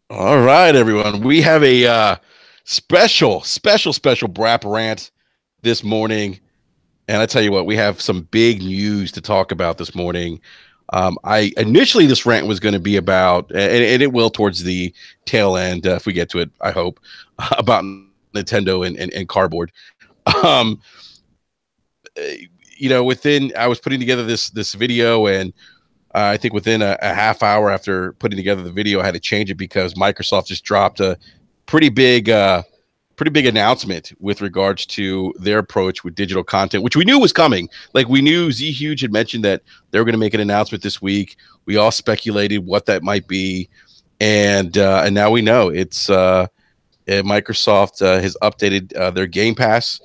All right, everyone. We have a special BRAP rant this morning. And I tell you what, we have some big news to talk about this morning. I initially this rant was going to be about, and it will towards the tail end if we get to it, I hope, about Nintendo and cardboard. Um, I was putting together this video, and I think within a half hour after putting together the video, I had to change it because Microsoft just dropped a pretty big, pretty big announcement with regards to their approach with digital content, which we knew was coming. Like we knew Z Huge had mentioned that they were going to make an announcement this week. We all speculated what that might be, and now we know it's Microsoft has updated their Game Pass,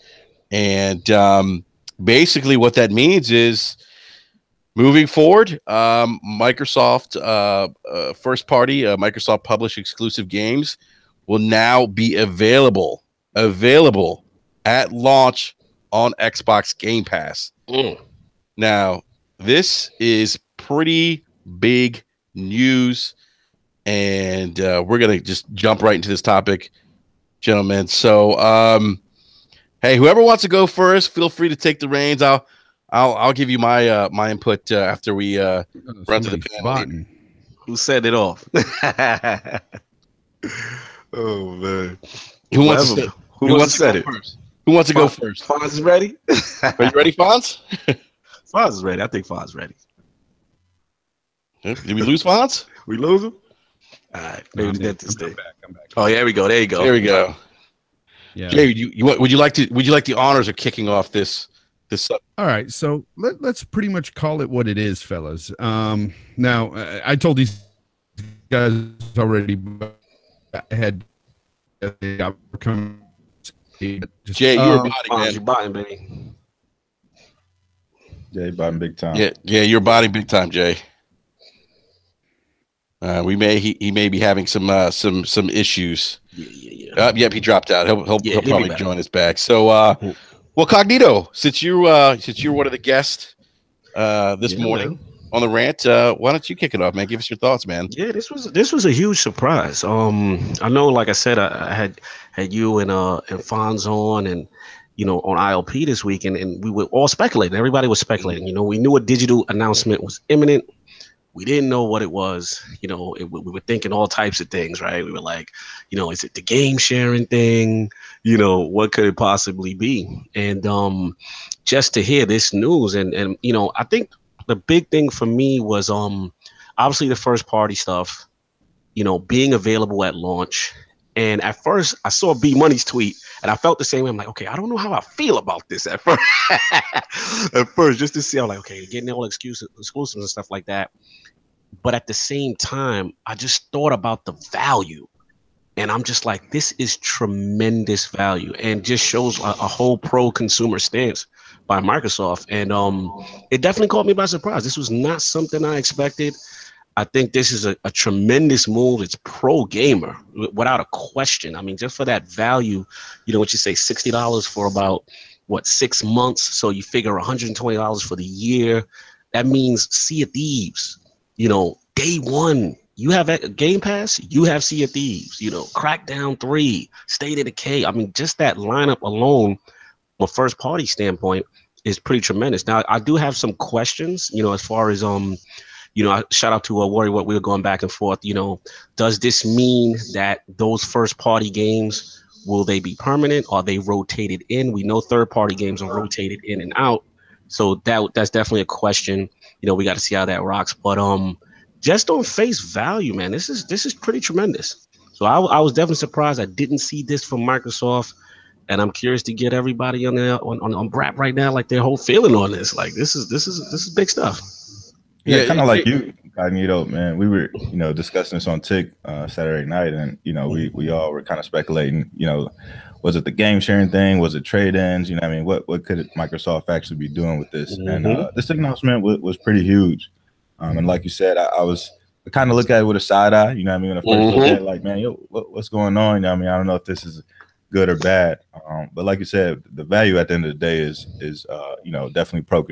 and basically what that means is moving forward, Microsoft first party, Microsoft published exclusive games will now be available at launch on Xbox Game Pass. Now, this is pretty big news, and we're gonna just jump right into this topic, gentlemen. So, hey, whoever wants to go first, feel free to take the reins. I'll give you my my input after we run to the panel. Who set it off? Oh man! Who wants to set it first? Who wants to go first? Fonz is ready. Are you ready, Fonz? Fonz is ready. I think Fonz is ready. Did we lose Fonz? We lose him. All right, maybe the dentist stay. I'm back. Oh, there we go. There you go. There we go. Yeah. Jay, would you like the honors of kicking off this? All right, so let's pretty much call it what it is, fellas. Now, I told these guys already had Jay, you're botting, man. You're botting, baby. Jay botting big time. Yeah, you're botting big time, Jay. He may be having some issues. Yeah. Yep, he dropped out. He'll probably join us back. So, well, Cognito, since you're one of the guests this morning on the rant, why don't you kick it off, man? Give us your thoughts, man. Yeah, this was a huge surprise. I know, like I said, I had you and Fonz on, and on ILP this week, and we were all speculating. Everybody was speculating. We knew a digital announcement was imminent. We didn't know what it was. We were thinking all types of things, right? We were like, is it the game sharing thing? What could it possibly be? And just to hear this news, and I think the big thing for me was obviously the first party stuff, being available at launch. And at first, I saw B Money's tweet, and I felt the same way. I'm like, okay, I don't know how I feel about this at first. At first, just to see, I'm like, okay, getting all exclusives and stuff like that. But at the same time, I just thought about the value, and I'm just like, this is tremendous value, and just shows a whole pro-consumer stance by Microsoft. And it definitely caught me by surprise. This was not something I expected. I think this is a tremendous move. It's pro gamer without a question. I mean, just for that value, what you say, $60 for about 6 months. So you figure $120 for the year. That means Sea of Thieves, day one, you have a Game Pass, you have Sea of Thieves, Crackdown 3, State of Decay. I mean, just that lineup alone, from a first party standpoint, is pretty tremendous. Now, I do have some questions, as far as shout out to Warrior, what we were going back and forth. Does this mean that those first party games, will they be permanent? Are they rotated in? We know third party games are rotated in and out. So that's definitely a question. We got to see how that rocks. But just on face value, man, this is pretty tremendous. So I was definitely surprised. I didn't see this from Microsoft. And I'm curious to get everybody on BRAP right now, like their whole feeling on this. Like this is big stuff. Yeah, kind of like you, Cognito, man. We were, discussing this on TIC Saturday night, and we all were kind of speculating. Was it the game sharing thing? Was it trade-ins? What could Microsoft actually be doing with this? Mm-hmm. And this announcement was pretty huge. And like you said, I kind of look at it with a side eye. When I first looked at it, like, man, what's going on? I don't know if this is good or bad. But like you said, the value at the end of the day is definitely pro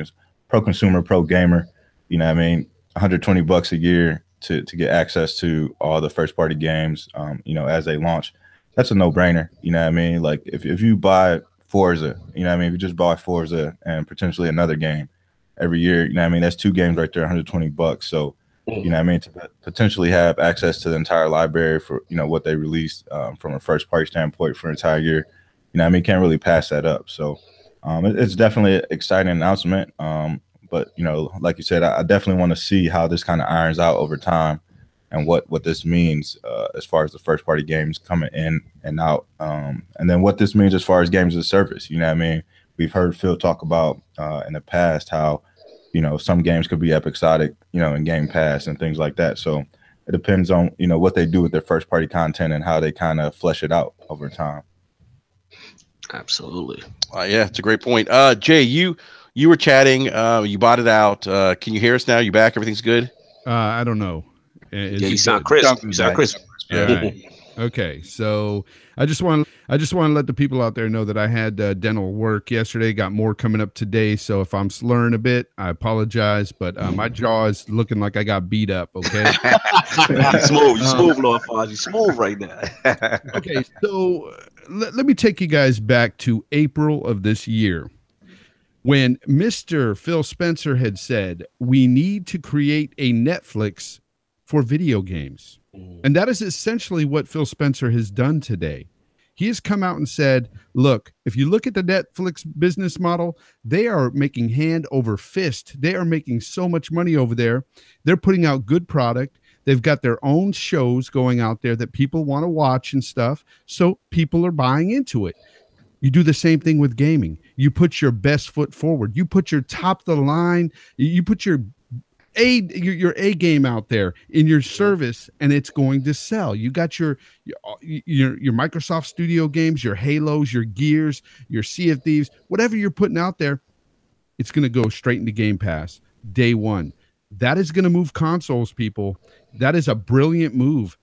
consumer, pro gamer. $120 a year, to get access to all the first party games, you know, as they launch, that's a no brainer. You know what I mean? Like if you buy Forza, you know what I mean? If you just buy Forza and potentially another game every year, you know what I mean? That's 2 games right there, $120. So, you know what I mean? To potentially have access to the entire library for, you know, what they released from a first party standpoint for an entire year, you know what I mean? Can't really pass that up. So it's definitely an exciting announcement. But, you know, like you said, I definitely want to see how this kind of irons out over time and what this means as far as the first party games coming in and out. And then what this means as far as games as a service. You know what I mean? We've heard Phil talk about in the past how, you know, some games could be episodic, you know, in Game Pass and things like that. So it depends on, you know, what they do with their first party content and how they kind of flesh it out over time. Absolutely. Yeah, it's a great point. Jay, you were chatting. You bought it out. Can you hear us now? You back? Everything's good? I don't know. Yeah, you sound crisp. You sound crisp. Yeah. Okay, so I just want to let the people out there know that I had dental work yesterday. Got more coming up today. So if I'm slurring a bit, I apologize. But my jaw is looking like I got beat up. Okay, smooth, Lord Fonzie. Smooth right now. Okay, so let me take you guys back to April of this year, when Mr. Phil Spencer had said we need to create a Netflix for video games. And that is essentially what Phil Spencer has done today. He has come out and said, look, if you look at the Netflix business model, they are making hand over fist. They are making so much money over there. They're putting out good product. They've got their own shows going out there that people want to watch and stuff. So people are buying into it. You do the same thing with gaming. You put your best foot forward. You put your top of the line. You put your A game out there in your service, and it's going to sell. You got your Microsoft Studio games, your Halos, your Gears, your Sea of Thieves, whatever you're putting out there, it's going to go straight into Game Pass day one. That is going to move consoles, people. That is a brilliant move.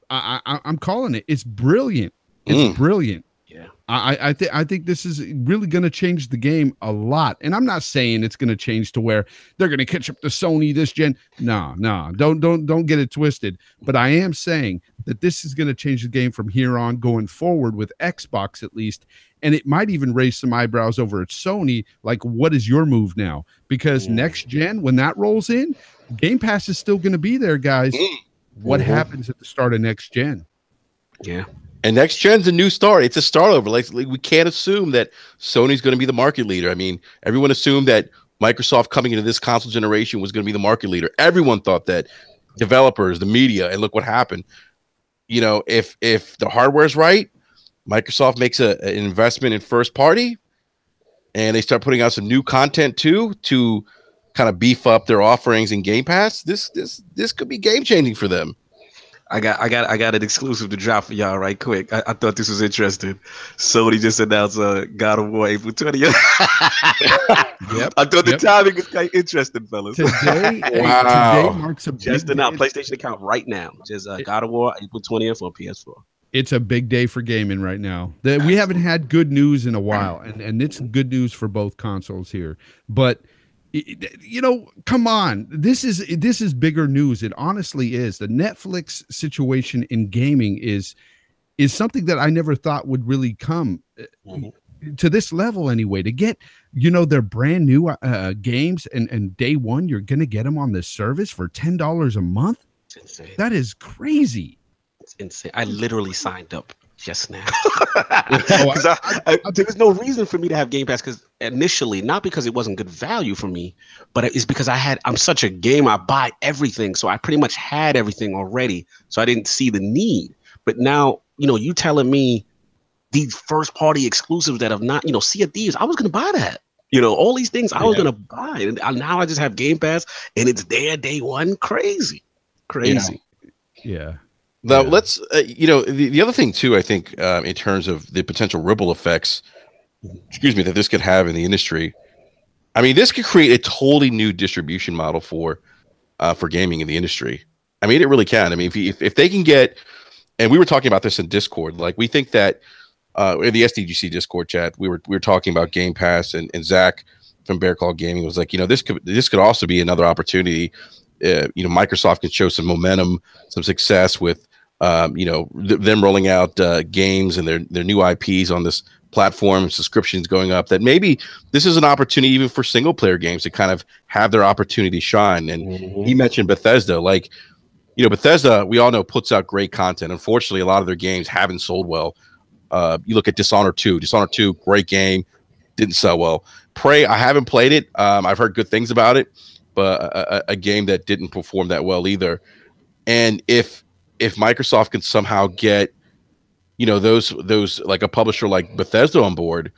I'm calling it. It's brilliant. It's brilliant. Yeah. I think this is really going to change the game a lot. And I'm not saying it's going to change to where they're going to catch up to Sony this gen. No, don't get it twisted. But I am saying that this is going to change the game from here on going forward with Xbox at least. And it might even raise some eyebrows over at Sony. Like, what is your move now? Because next gen, when that rolls in, Game Pass is still going to be there, guys. What happens at the start of next gen? Yeah. And next gen's a new start. It's a start over. Like we can't assume that Sony's going to be the market leader. I mean, everyone assumed that Microsoft coming into this console generation was going to be the market leader. Everyone thought that. Developers, the media, and look what happened. You know, if the hardware's right, Microsoft makes an investment in first party, and they start putting out some new content too to kind of beef up their offerings in Game Pass. This could be game changing for them. I got an exclusive to drop for y'all right quick. I thought this was interesting. Sony just announced God of War April 20th. Yep. I thought the timing was quite interesting, fellas. Today marks a just announced PlayStation account right now. Just God of War April 20th on PS4. It's a big day for gaming right now. We haven't had good news in a while, and it's good news for both consoles here. But you know, come on, this is bigger news. It honestly is. The Netflix situation in gaming is something that I never thought would really come to this level anyway. To get, you know, their brand new games and day one, you're gonna get them on this service for $10 a month. It's insane. That is crazy. It's insane. I literally signed up just now. There was no reason for me to have Game Pass, because initially, not because it wasn't good value for me, but it's because I'm such a gamer. I buy everything, so I pretty much had everything already, so I didn't see the need. But now, you know, you telling me these first party exclusives that have not, you know, Sea of Thieves, I was gonna buy that. You know, all these things I was gonna buy, and now I just have Game Pass, and it's there day one. Crazy. Yeah. Now, let's, you know, the other thing, too, I think, in terms of the potential ripple effects, that this could have in the industry. I mean, this could create a totally new distribution model for gaming in the industry. I mean, it really can. I mean, if they can get, and we were talking about this in Discord, like we think that in the SDGC Discord chat, we were talking about Game Pass, and Zach from Bear Claw Gaming was like, you know, this could also be another opportunity Microsoft can show some momentum, some success with them rolling out games and their new IPs on this platform and subscriptions going up, that maybe this is an opportunity even for single player games to kind of have their opportunity shine. And he mentioned Bethesda, like, Bethesda, we all know, puts out great content. Unfortunately, a lot of their games haven't sold well. You look at Dishonored 2, great game, didn't sell well. Prey, I haven't played it. I've heard good things about it, but a game that didn't perform that well either. And if Microsoft can somehow get those like a publisher like Bethesda on board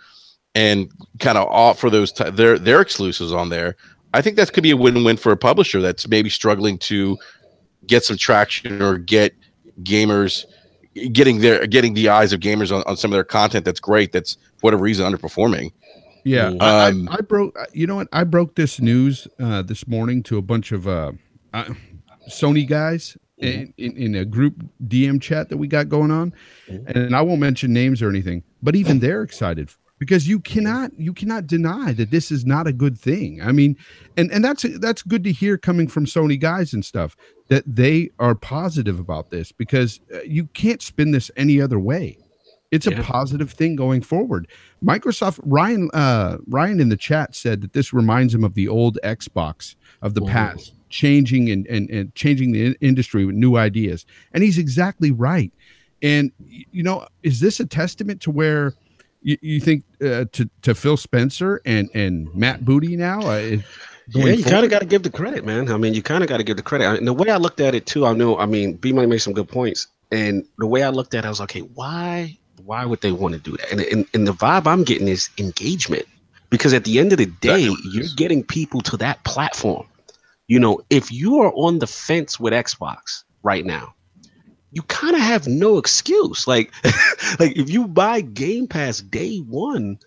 and kind of offer those their exclusives on there, I think that could be a win-win for a publisher that's maybe struggling to get some traction or get gamers getting the eyes of gamers on some of their content that's great, that's for whatever reason underperforming. Yeah, I broke. You know what? I broke this news this morning to a bunch of Sony guys in a group DM chat that we got going on, and I won't mention names or anything, but even they're excited because you cannot deny that this is not a good thing. I mean, and that's good to hear coming from Sony guys and stuff, that they are positive about this, because you can't spin this any other way. It's a positive thing going forward. Microsoft, Ryan in the chat said that this reminds him of the old Xbox of the past, changing and changing the industry with new ideas. And he's exactly right. And, is this a testament to where you think to Phil Spencer and Matt Booty now? You kind of got to give the credit, man. I mean, you kind of got to give the credit. And the way I looked at it too, B-Money made some good points. And the way I looked at it, I was like, okay, why would they want to do that? And the vibe I'm getting is engagement, because at the end of the day, you're getting people to that platform. If you are on the fence with Xbox right now, you kind of have no excuse. Like, like if you buy Game Pass day one,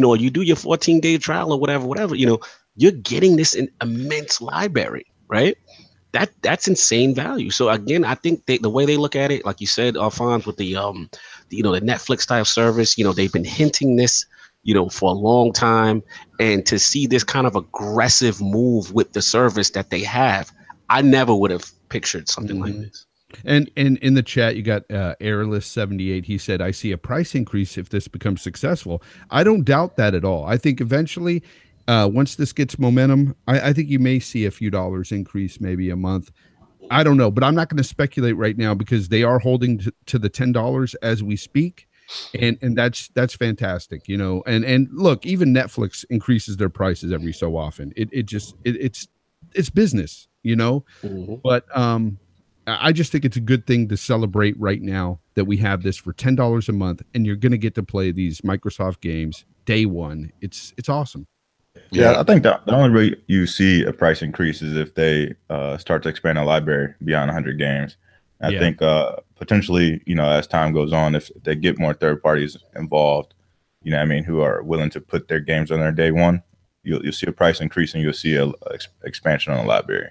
or you do your 14-day trial or whatever, you're getting this immense library, right? That's insane value. So again, I think the way they look at it, like you said, Alphonse, with the Netflix type service, they've been hinting this, for a long time, and to see this kind of aggressive move with the service that they have, I never would have pictured something like this. And in the chat, you got Airless78. He said, I see a price increase if this becomes successful. I don't doubt that at all. I think eventually, once this gets momentum, I think you may see a few dollars increase, maybe a month. I don't know, but I'm not going to speculate right now, because they are holding to the $10 as we speak. And that's fantastic, and look, even Netflix increases their prices every so often. It's business, but I just think it's a good thing to celebrate right now that we have this for $10 a month, and you're going to get to play these Microsoft games day one. It's awesome. Yeah, I think the only way you see a price increase is if they start to expand a library beyond 100 games. I think potentially, as time goes on, if they get more third parties involved, who are willing to put their games on their day one, you'll see a price increase, and you'll see a expansion on the library.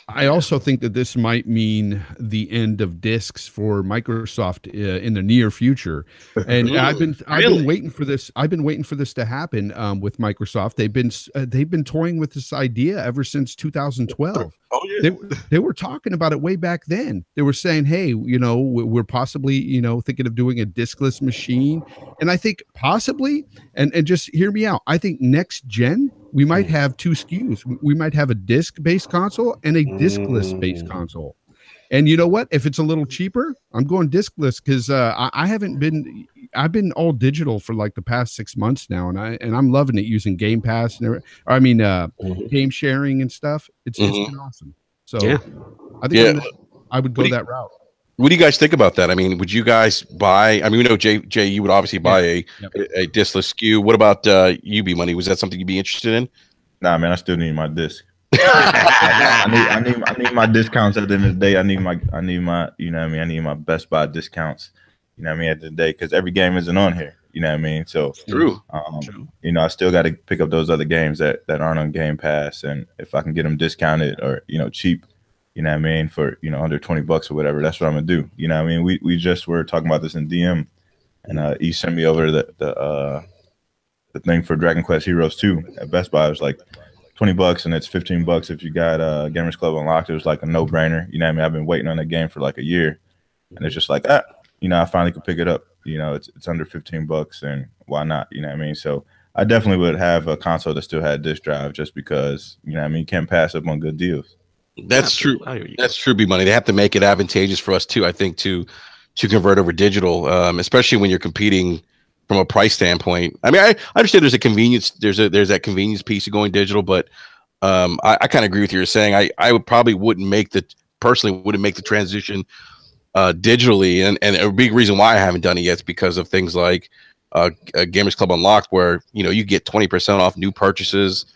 I also think that this might mean the end of discs for Microsoft in the near future. And I've been waiting for this. I've been waiting for this to happen with Microsoft. They've been toying with this idea ever since 2012. Oh yeah. They were talking about it way back then. They were saying, hey, we're possibly, thinking of doing a discless machine. And I think possibly, and just hear me out, I think next gen, we might have two SKUs. We might have a disc-based console and a discless-based console. And you know what? If it's a little cheaper, I'm going discless, because I've been all digital for like the past 6 months now, and I'm loving it, using Game Pass and game sharing and stuff. It's been awesome. So I think I would go that route. What do you guys think about that? I mean, would you guys buy? I mean, we know Jay, you would obviously buy a discless SKU. What about you, B-Money? Was that something you'd be interested in? Nah, man, I still need my disc. I need my discounts at the end of the day. I need my I need my Best Buy discounts. At the end of the day, because every game isn't on here. So true. I still got to pick up those other games that aren't on Game Pass, and if I can get them discounted or cheap, for under $20 or whatever, that's what I'm gonna do. We just were talking about this in DM, and he sent me over the thing for Dragon Quest Heroes 2 at Best Buy. It was like $20 and it's $15 if you got Gamers Club unlocked. It was like a no-brainer. You know what I mean? I've been waiting on that game for like a year, and it's just like, you know, I finally could pick it up. You know, it's under $15, and why not? You know what I mean? So I definitely would have a console that still had disk drive, just because, you know what I mean, you can't pass up on good deals. That's true. That's true, B-Money. They have to make it advantageous for us too, I think, to convert over digital, especially when you're competing from a price standpoint. I mean, I understand there's a convenience, there's that convenience piece of going digital, but I kind of agree with you. You're saying I would probably wouldn't make the transition digitally, and a big reason why I haven't done it yet is because of things like Gamers Club Unlocked, where you get 20% off new purchases.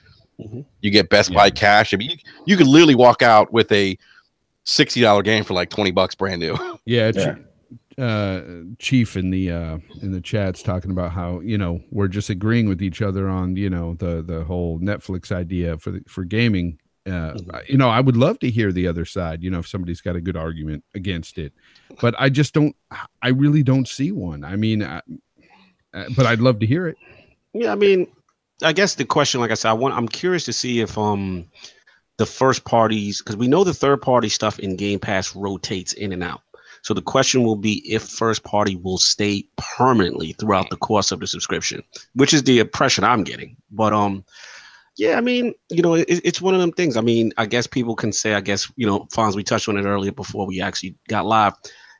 You get Best Buy cash. I mean, you could literally walk out with a $60 game for like $20 brand new. Yeah. Chief in the chat's talking about how we're just agreeing with each other on the whole Netflix idea for gaming. I would love to hear the other side, if somebody's got a good argument against it, but I really don't see one. I mean, but I'd love to hear it. Yeah, I mean, I guess the question, like I said, I'm curious to see if the first parties, because we know the third party stuff in Game Pass rotates in and out. So the question will be if first party will stay permanently throughout the course of the subscription, which is the impression I'm getting. But yeah, I mean, it's one of them things. I mean, I guess people can say, Fonz, we touched on it earlier before we actually got live,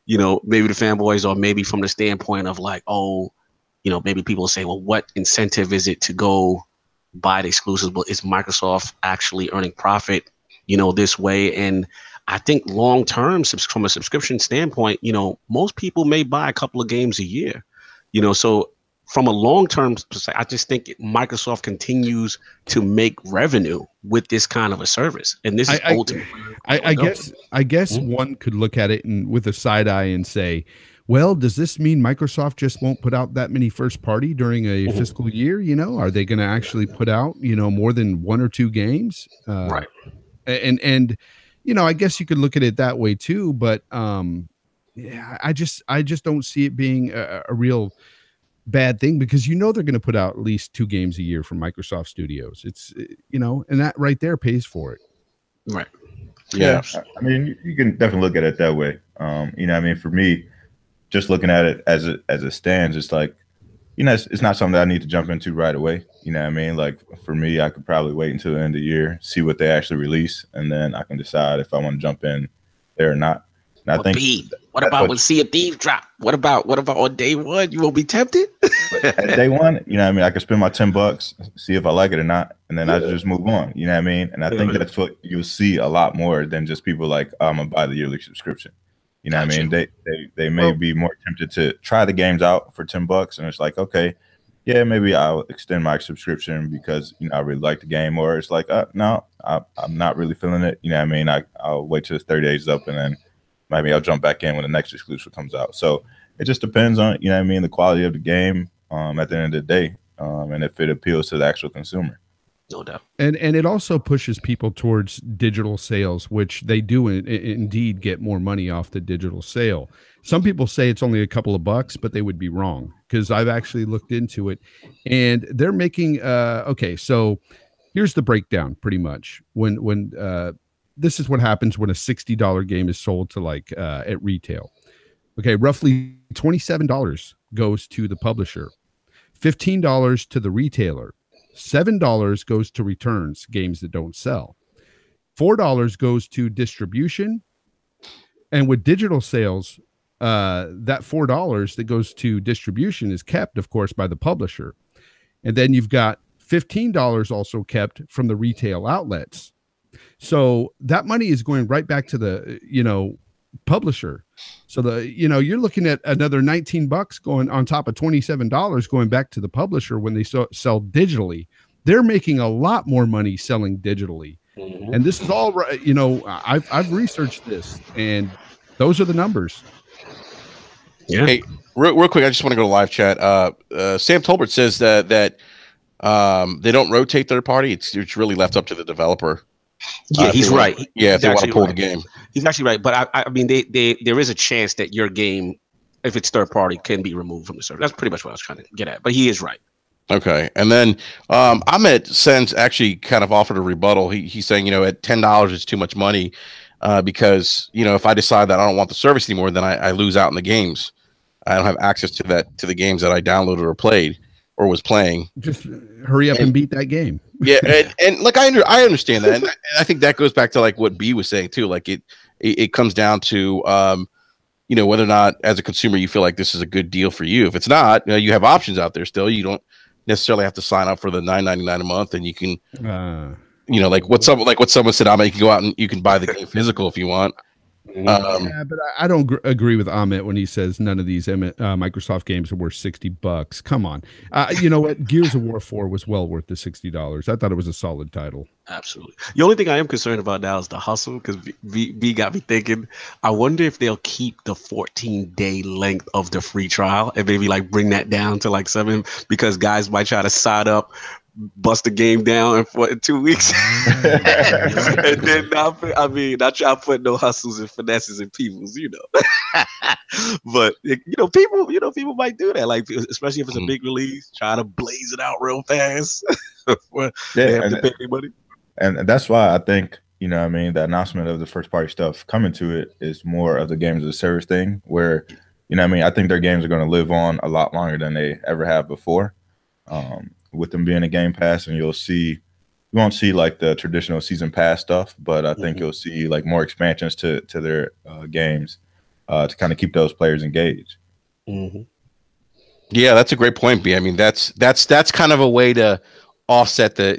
maybe the fanboys, or maybe from the standpoint of like, maybe people say, well, what incentive is it to go buy the exclusives? But is Microsoft actually earning profit, this way? And I think long term, from a subscription standpoint, most people may buy a couple of games a year, so from a long term perspective, I just think Microsoft continues to make revenue with this kind of a service. And this is ultimately, I guess one could look at it with a side eye and say, well, does this mean Microsoft just won't put out that many first party during a fiscal year? Are they going to actually put out, more than one or two games? Right. And I guess you could look at it that way too, but yeah, I just don't see it being a real bad thing, because they're going to put out at least 2 games a year from Microsoft Studios. It's and that right there pays for it. Right. Yeah. I mean, you can definitely look at it that way. I mean, for me, just looking at it as it stands, it's like, it's not something that I need to jump into right away. You know what I mean? Like, for me, I could probably wait until the end of the year, see what they actually release, and then I can decide if I want to jump in there or not. And I think what about when Sea of Thieves drop? What about on day one? You won't be tempted? At day one, I mean, I could spend my $10, see if I like it or not, and then I just move on. You know what I mean? And I think that's what you'll see a lot more than just people like, I'm gonna buy the yearly subscription. You know what I mean? They may be more tempted to try the games out for $10, and it's like, okay, yeah, maybe I'll extend my subscription because I really like the game, or it's like, no, I'm not really feeling it. You know what I mean? I'll wait till 30 days up, and then maybe I'll jump back in when the next exclusive comes out. So it just depends on the quality of the game at the end of the day, and if it appeals to the actual consumer. No doubt. And it also pushes people towards digital sales, which they do indeed get more money off the digital sale. Some people say it's only a couple of bucks, but they would be wrong, because I've actually looked into it, and they're making okay, so here's the breakdown pretty much. When this is what happens when a $60 game is sold to at retail. Okay, roughly $27 goes to the publisher, $15 to the retailer, $7 goes to returns, games that don't sell, $4 goes to distribution, and with digital sales, that $4 that goes to distribution is kept, of course, by the publisher, and then you've got $15 also kept from the retail outlets. So that money is going right back to the publisher. So you're looking at another $19 going on top of $27 going back to the publisher when they sell digitally. They're making a lot more money selling digitally. And this is all right. I've researched this, and those are the numbers. Yeah. Hey, real quick, I just want to go to live chat. Sam Tolbert says that they don't rotate third party. It's really left up to the developer. Yeah, he's right. If they want to pull the game, he's actually right. But I mean, there is a chance that your game, if it's third party, can be removed from the server. That's pretty much what I was trying to get at. But he is right. Okay, and then Ahmed Sens actually kind of offered a rebuttal. He's saying, at $10 is too much money, because if I decide that I don't want the service anymore, then I lose out in the games. I don't have access to the games that I downloaded or played or was playing. Just hurry up and beat that game. Yeah, and like I understand that, and I think that goes back to like what B was saying too. Like it comes down to whether or not as a consumer you feel like this is a good deal for you. If it's not, you have options out there still. You don't necessarily have to sign up for the $9.99 a month, and you can like what someone said, you can go out and you can buy the game physical if you want. Yeah, but I don't agree with Amit when he says none of these Microsoft games are worth $60. Come on, you know what? Gears of War 4 was well worth the $60. I thought it was a solid title. Absolutely. The only thing I am concerned about now is the hustle, because B got me thinking. I wonder if they'll keep the 14-day length of the free trial and maybe like bring that down to like 7, because guys might try to sign up, bust the game down in 2 weeks, and then not try to put no hustles and finesses in people's, but people might do that, like especially if it's a big release, try to blaze it out real fast. They have to pay anybody, and that's why I think the announcement of the first party stuff coming to it is more of the games as a service thing, where I think their games are going to live on a lot longer than they ever have before. With them being a Game Pass, and you won't see like the traditional season pass stuff, but I think you'll see like more expansions to their games to kind of keep those players engaged. Yeah, that's a great point, B. I mean, that's kind of a way to offset the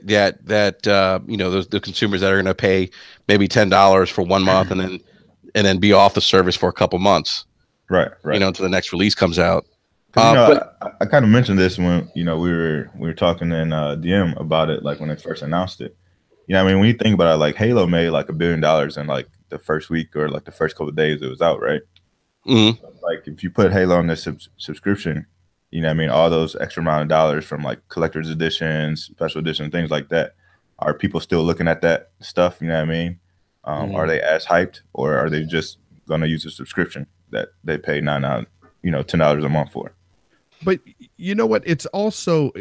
consumers that are going to pay maybe $10 for 1 month and then be off the service for a couple months, right? Until the next release comes out. I kind of mentioned this when we were talking in DM about it, like when they first announced it. When you think about it, like Halo made like $1 billion in like the first week or like the first couple of days it was out, right? Mm-hmm. Like if you put Halo on this subscription, all those extra amount of dollars from like collector's editions, special edition, things like that, are people still looking at that stuff? Are they as hyped, or are they just going to use a subscription that they pay $10 a month for? But you know what? It's also,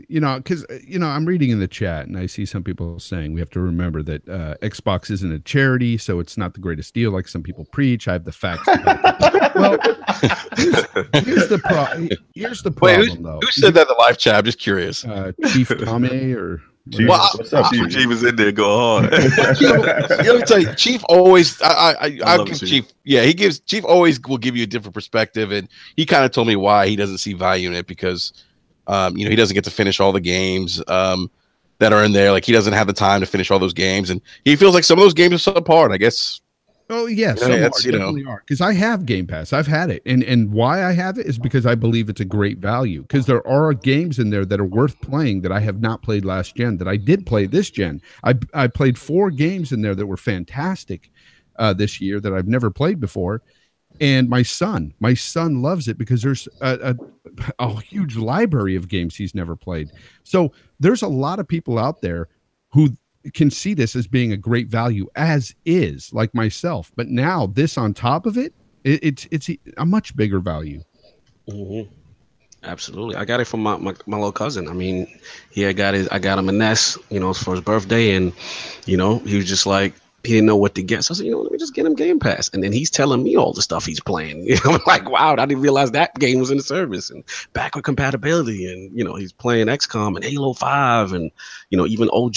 because, I'm reading in the chat and I see some people saying we have to remember that Xbox isn't a charity, so it's not the greatest deal like some people preach. I have the facts. Well, here's the problem, though. Who said that in the live chat? I'm just curious. Chief Kame or... Chief, what's up, Chief? Chief was in there, go hard. Let me tell you, Chief always. I give Chief. Yeah, Chief always will give you a different perspective, and he kind of told me why he doesn't see value in it, because, he doesn't get to finish all the games that are in there. Like he doesn't have the time to finish all those games, and he feels like some of those games are subpar. I guess. Oh yes, definitely are. Because I have Game Pass, I've had it, and why I have it is because I believe it's a great value. Because there are games in there that are worth playing that I have not played last gen that I did play this gen. I played 4 games in there that were fantastic this year that I've never played before, and my son loves it because there's a huge library of games he's never played. So there's a lot of people out there who can see this as being a great value as is, like myself, but now this on top of it, it's a much bigger value. Absolutely. I got it from my little cousin. I mean, I got him a NES, for his birthday, and he was just like, he didn't know what to get. So I said, let me just get him Game Pass. And then he's telling me all the stuff he's playing. I'm like, wow, I didn't realize that game was in the service and backward compatibility. And, he's playing XCOM and Halo 5 and, even OG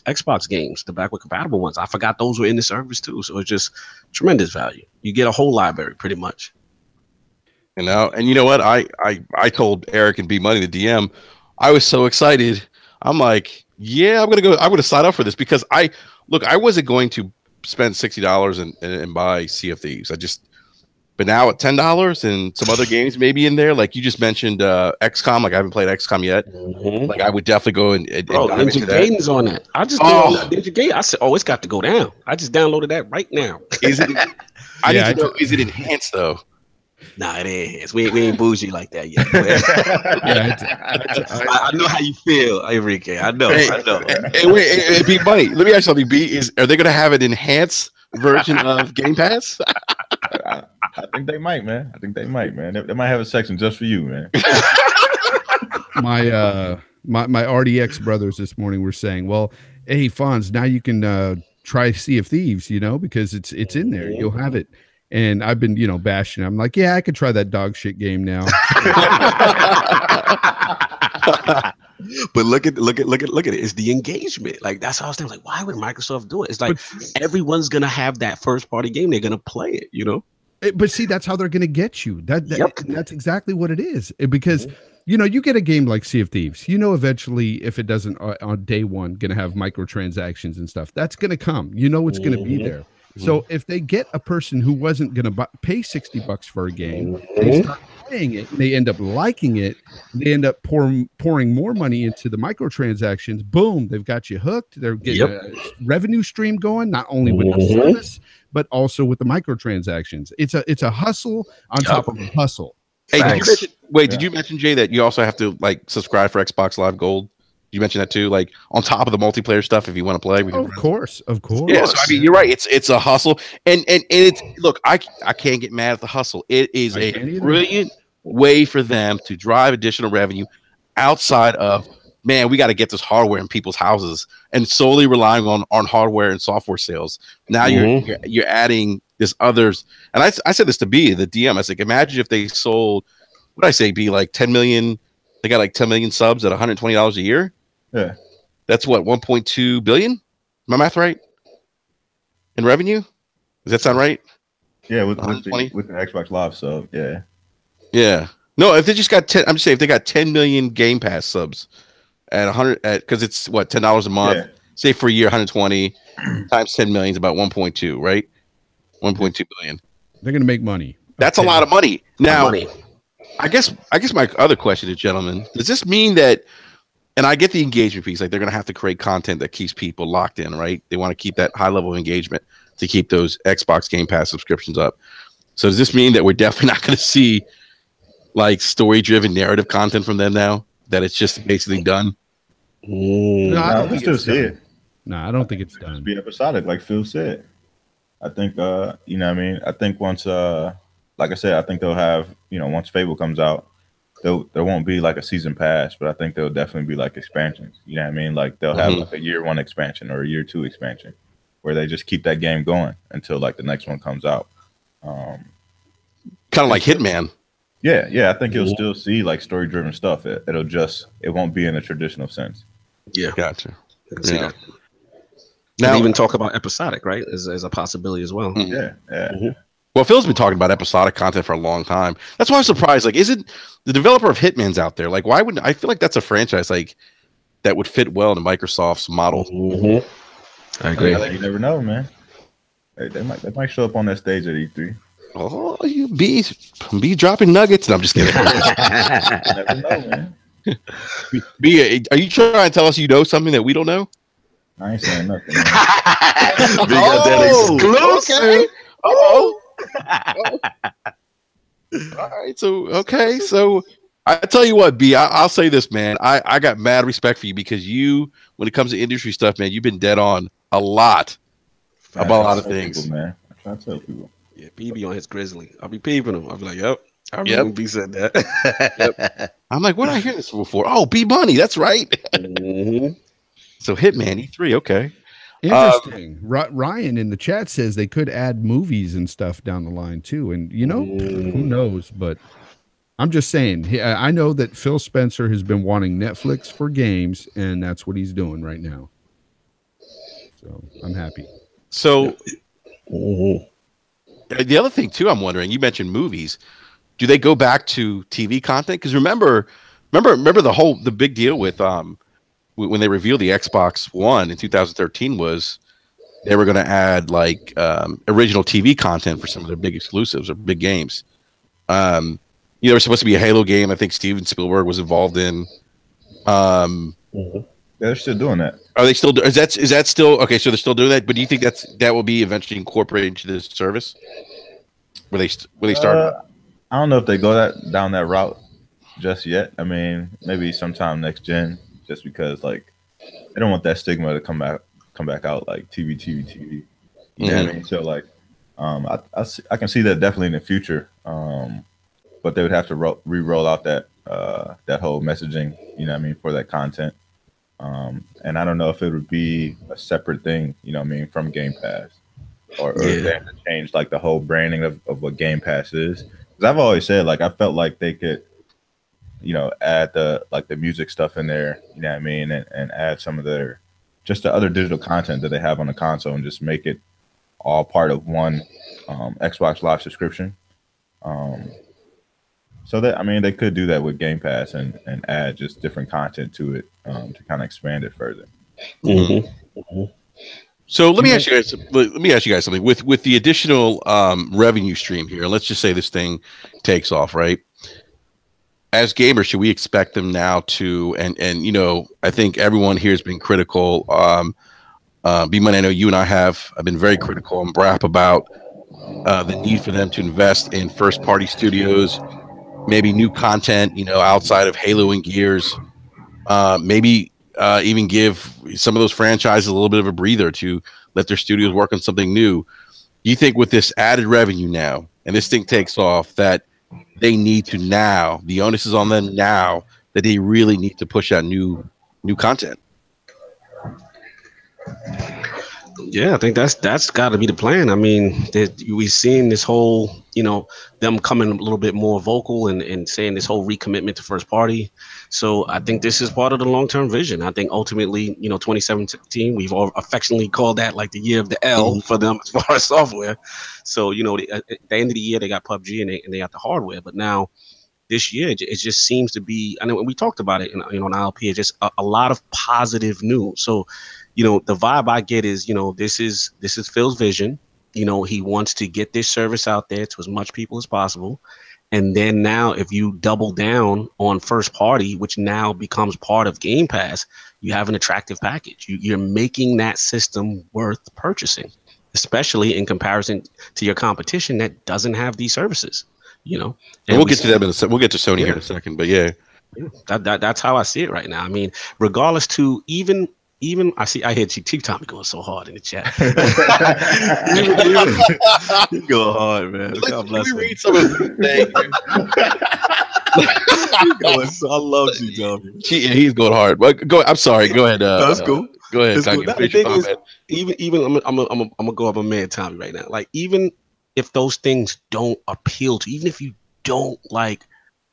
Xbox games, the backward compatible ones. I forgot those were in the service too. So it's just tremendous value. You get a whole library pretty much. And you know what? I told Eric and B Money, the DM, I was so excited. I'm like, yeah, I'm going to sign up for this, because I wasn't going to spend $60 and buy Sea of Thieves. But now at $10 and some other games maybe in there, like you just mentioned, XCOM. Like I haven't played XCOM yet. Like I would definitely go and Ninja Gaiden's on that. I just downloaded Ninja Gaiden. I said, it's got to go down. I just downloaded that right now. Is it? I need to know. Is it enhanced though? Nah, it is. We ain't bougie like that yet. I know how you feel, Enrique. I know. Hey, B Money, let me ask you something. Are they going to have an enhanced version of Game Pass? I think they might, man. They might have a section just for you, man. my RDX brothers this morning were saying, well, hey Fonz, now you can try Sea of Thieves, because it's in there. You'll have it. And I've been, bashing. I'm like, yeah, I could try that dog shit game now. But look at it. It's the engagement. Like that's how I was thinking. Like, why would Microsoft do it? It's like everyone's gonna have that first party game. They're gonna play it. But see, that's how they're gonna get you. That's exactly what it is. Because you get a game like Sea of Thieves. Eventually, if it doesn't on day one, gonna have microtransactions and stuff. That's gonna come. It's gonna be there. So if they get a person who wasn't going to pay $60 for a game, they start playing it, they end up liking it, they end up pouring more money into the microtransactions. Boom, they've got you hooked. They're getting a revenue stream going, not only with the service, but also with the microtransactions. It's a hustle on top of a hustle. Hey, did you mention, Jay, that you also have to subscribe for Xbox Live Gold? You mentioned that too, like on top of the multiplayer stuff. If you want to play, of course. Yeah, so, you're right. It's a hustle, and it's look. I can't get mad at the hustle. It is a brilliant way for them to drive additional revenue outside of we got to get this hardware in people's houses and solely relying on hardware and software sales. Now you're adding this others, and I said this to B, the DM. I was like, imagine if they sold, what did I say, B, like 10 million. They got like 10 million subs at $120 a year. Yeah, that's what, 1.2 billion. My math right? In revenue, does that sound right? Yeah, with the Xbox Live sub, yeah. No, if they just got 10, I'm just saying if they got 10 million Game Pass subs at 100, because it's what, $10 a month. Say for a year, 120 times 10 million is about 1.2, right? 1.2 billion. They're gonna make money. That's a lot of money. Now, I guess my other question is, gentlemen, does this mean that? And I get the engagement piece. Like they're going to have to create content that keeps people locked in, right? They want to keep that high level of engagement to keep those Xbox Game Pass subscriptions up. So does this mean that we're definitely not going to see like story driven narrative content from them now? That it's just basically done? No, I don't think still see it. No, I don't think it's done. Just be episodic, like Phil said. I think I think once like I said, I think they'll have, once Fable comes out, there won't be like a season pass, but I think there'll definitely be like expansions. You know what I mean? Like they'll have like a year 1 expansion or a year 2 expansion where they just keep that game going until like the next one comes out. Kind of like Hitman. Yeah. I think you'll still see like story driven stuff. It won't be in a traditional sense. Yeah. Gotcha. I can see that. Now, even talk about episodic, right? As a possibility as well. Yeah. Well, Phil's been talking about episodic content for a long time. That's why I'm surprised. Like, isn't the developer of Hitman's out there? Like, why wouldn't I feel like that's a franchise like that would fit well into Microsoft's model? I agree. You never know, man. They might show up on that stage at E3. Oh, you be dropping nuggets. And I'm just kidding. You never know, man. B, are you trying to tell us you know something that we don't know? I ain't saying nothing. Man. We got that exclusive. Okay. Oh. All right. So I tell you what, B, I'll say this, man. I got mad respect for you because when it comes to industry stuff, man, you've been dead on a lot about a lot of things. People, man. I tell people. Yeah, B be on his grizzly. I'll be peeping him. I'll be like, yep. I remember when B said that. Yep. I'm like, where did I hear this before? Oh, B Money. That's right. So Hitman E3. Okay. Interesting. Ryan in the chat says they could add movies and stuff down the line too. And who knows? But I'm just saying, I know that Phil Spencer has been wanting Netflix for games, and that's what he's doing right now. So I'm happy. So the other thing too, I'm wondering, you mentioned movies. Do they go back to TV content? Because remember the big deal with when they revealed the Xbox One in 2013 was they were going to add like original TV content for some of their big exclusives or big games. There was supposed to be a Halo game. I think Steven Spielberg was involved in. They're still doing that. Are they still? Is that still okay? So they're still doing that. But do you think that will be eventually incorporated into this service? Where they start? I don't know if they go down that route just yet. I mean, maybe sometime next gen. Just because, like, they don't want that stigma to come back out like TV. You know what I mean? So, like, I can see that definitely in the future. But they would have to re-roll out that that whole messaging, you know what I mean, for that content. And I don't know if it would be a separate thing, you know what I mean, from Game Pass, or if they have to change like the whole branding of what Game Pass is. Because I've always said, like, I felt like they could, you know, add the music stuff in there, you know what I mean, and add some of their just the other digital content that they have on the console and just make it all part of one Xbox Live subscription. So that, I mean, they could do that with Game Pass and add just different content to it to kind of expand it further. So let me ask you guys. Let me ask you guys something. With the additional revenue stream here, let's just say this thing takes off, right? As gamers, should we expect them now to? And you know, I think everyone here has been critical. B-Money, I know you and I have. I've been very critical on BRAP about the need for them to invest in first-party studios, maybe new content, you know, outside of Halo and Gears. Maybe even give some of those franchises a little bit of a breather to let their studios work on something new. You think with this added revenue now, and this thing takes off, that they need to now, the onus is on them now, that they really need to push out new content? Yeah, I think that's got to be the plan. I mean, we've seen this whole, you know, them coming a little bit more vocal and saying this whole recommitment to first party. So I think this is part of the long-term vision. I think ultimately, you know, 2017, we've all affectionately called that like the year of the L for them as far as software. So, you know, at the end of the year, they got PUBG and they got the hardware. But now this year, it just seems to be, I know we talked about it, you know, on ILP, it's just a lot of positive news. So, you know, the vibe I get is, you know, this is Phil's vision. You know, he wants to get this service out there to as much people as possible. And then now if you double down on first party, which now becomes part of Game Pass, you have an attractive package. You're making that system worth purchasing, especially in comparison to your competition that doesn't have these services, you know. And we'll get to them in a second. We'll get to Sony here in a second, but yeah. That's how I see it right now. I mean, regardless to even I hear Chief Tommy going so hard in the chat. You go hard, man. God bless him. Read some of the I love Chief Tommy. He's going hard. But go. I'm sorry. Go ahead. That's cool. Go ahead. Even I'm gonna go up a man Tommy right now. Like, even if those things don't appeal to, even if you don't like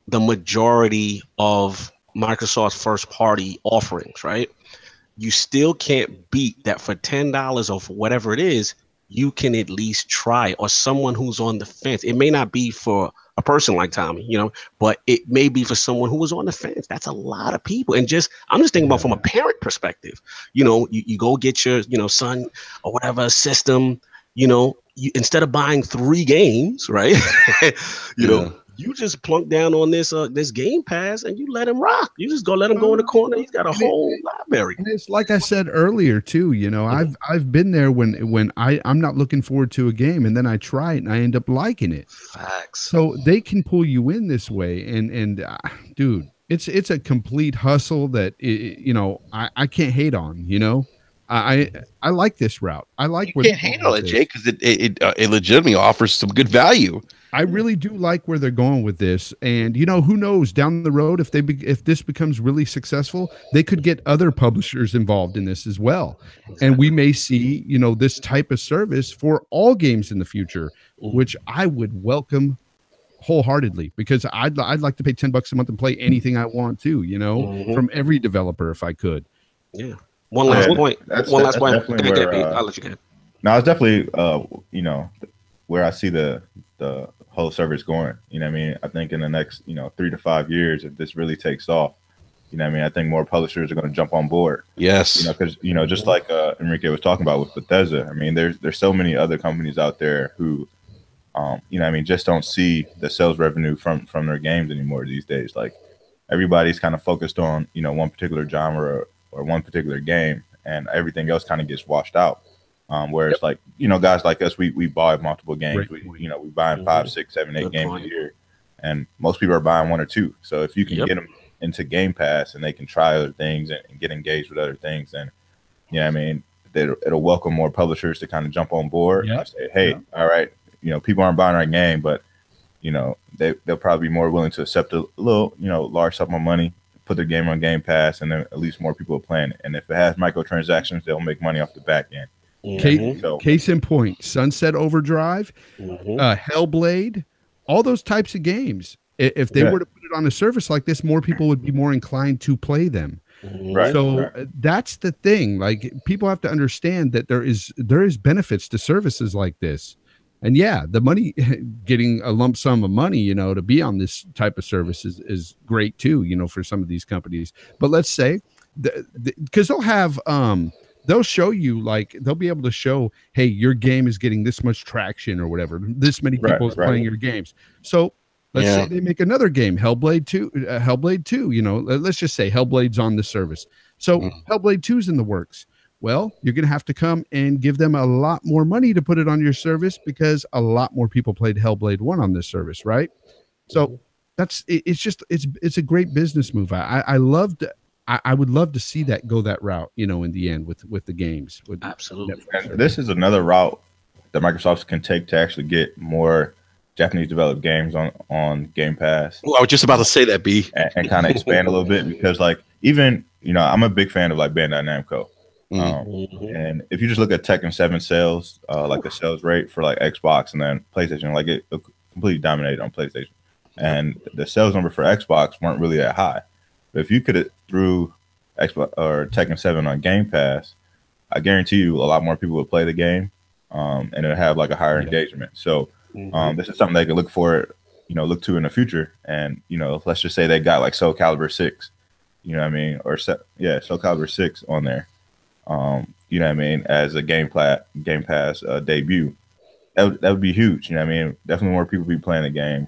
the majority of Microsoft's first party offerings, right? You still can't beat that for $10 or for whatever it is, you can at least try, or someone who's on the fence. It may not be for a person like Tommy, you know, but it may be for someone who was on the fence. That's a lot of people. And I'm just thinking about from a parent perspective, you know, you go get your, you know, son or whatever system, you know, instead of buying 3 games, right? you know, you just plunk down on this Game Pass and you let him rock. You just let him go in the corner. He's got a whole library. And it's like I said earlier too. You know, I've been there when I'm not looking forward to a game and then I try it and I end up liking it. Facts. So they can pull you in this way, and dude, it's a complete hustle that you know I can't hate on. You know. I like this route. I like. You can't handle it, Jake, because it legitimately offers some good value. I really do like where they're going with this, and you know, who knows down the road if this becomes really successful, they could get other publishers involved in this as well, and we may see, you know, this type of service for all games in the future, which I would welcome wholeheartedly, because I'd like to pay $10 a month and play anything I want to, you know, from every developer if I could. Yeah. One last point. One last point. I'll let you go. No, it's definitely you know, where I see the whole service going. You know what I mean? I think in the next, you know, 3 to 5 years, if this really takes off, you know what I mean, I think more publishers are going to jump on board. Yes. You know, because, you know, just like Enrique was talking about with Bethesda, I mean, there's so many other companies out there who, you know what I mean, just don't see the sales revenue from their games anymore these days. Like, everybody's kind of focused on, you know, one particular genre or one particular game, and everything else kind of gets washed out. Whereas like, you know, guys like us, we buy multiple games. We buy 5, 6, 7, 8 games a year, and most people are buying 1 or 2. So if you can get them into Game Pass and they can try other things and get engaged with other things, then, you know what I mean, it'll welcome more publishers to kind of jump on board and say, hey, all right, you know, people aren't buying our game, but, you you know, they'll probably be more willing to accept a little, you know, large sum of money, put their game on Game Pass, and then at least more people are playing it. And if it has microtransactions, they'll make money off the back end. Case in point, Sunset Overdrive, Hellblade, all those types of games. If they were to put it on a service like this, more people would be more inclined to play them. Right. So that's the thing. Like, people have to understand that there is benefits to services like this. And yeah, the money, getting a lump sum of money, you know, to be on this type of service is great too, you know, for some of these companies. But let's say, because they'll have, they'll show you, like, they'll be able to show, hey, your game is getting this much traction or whatever. This many people is playing your games. So let's say they make another game, Hellblade 2, you know, let's just say Hellblade's on the service. So Hellblade 2 is in the works. Well, you're going to have to come and give them a lot more money to put it on your service, because a lot more people played Hellblade 1 on this service, right? So it's a great business move. I would love to see that go that route, you know, in the end with the games. Absolutely. And this is another route that Microsoft can take to actually get more Japanese developed games on Game Pass. Well, I was just about to say that, B. And kind of expand a little bit, because, like, even, you know, I'm a big fan of, like, Bandai Namco. And if you just look at Tekken 7 sales, like the sales rate for like Xbox and then PlayStation, like it completely dominated on PlayStation, and the sales number for Xbox weren't really that high. But if you could threw Xbox or Tekken 7 on Game Pass, I guarantee you a lot more people would play the game, and it'll have like a higher engagement. So this is something they could look to in the future. And, you know, let's just say they got like Soul Calibur 6, you know what I mean, or Soul Calibur 6 on there. You know what I mean, as a Game Pass debut, that would be huge. You know what I mean, definitely more people be playing the game.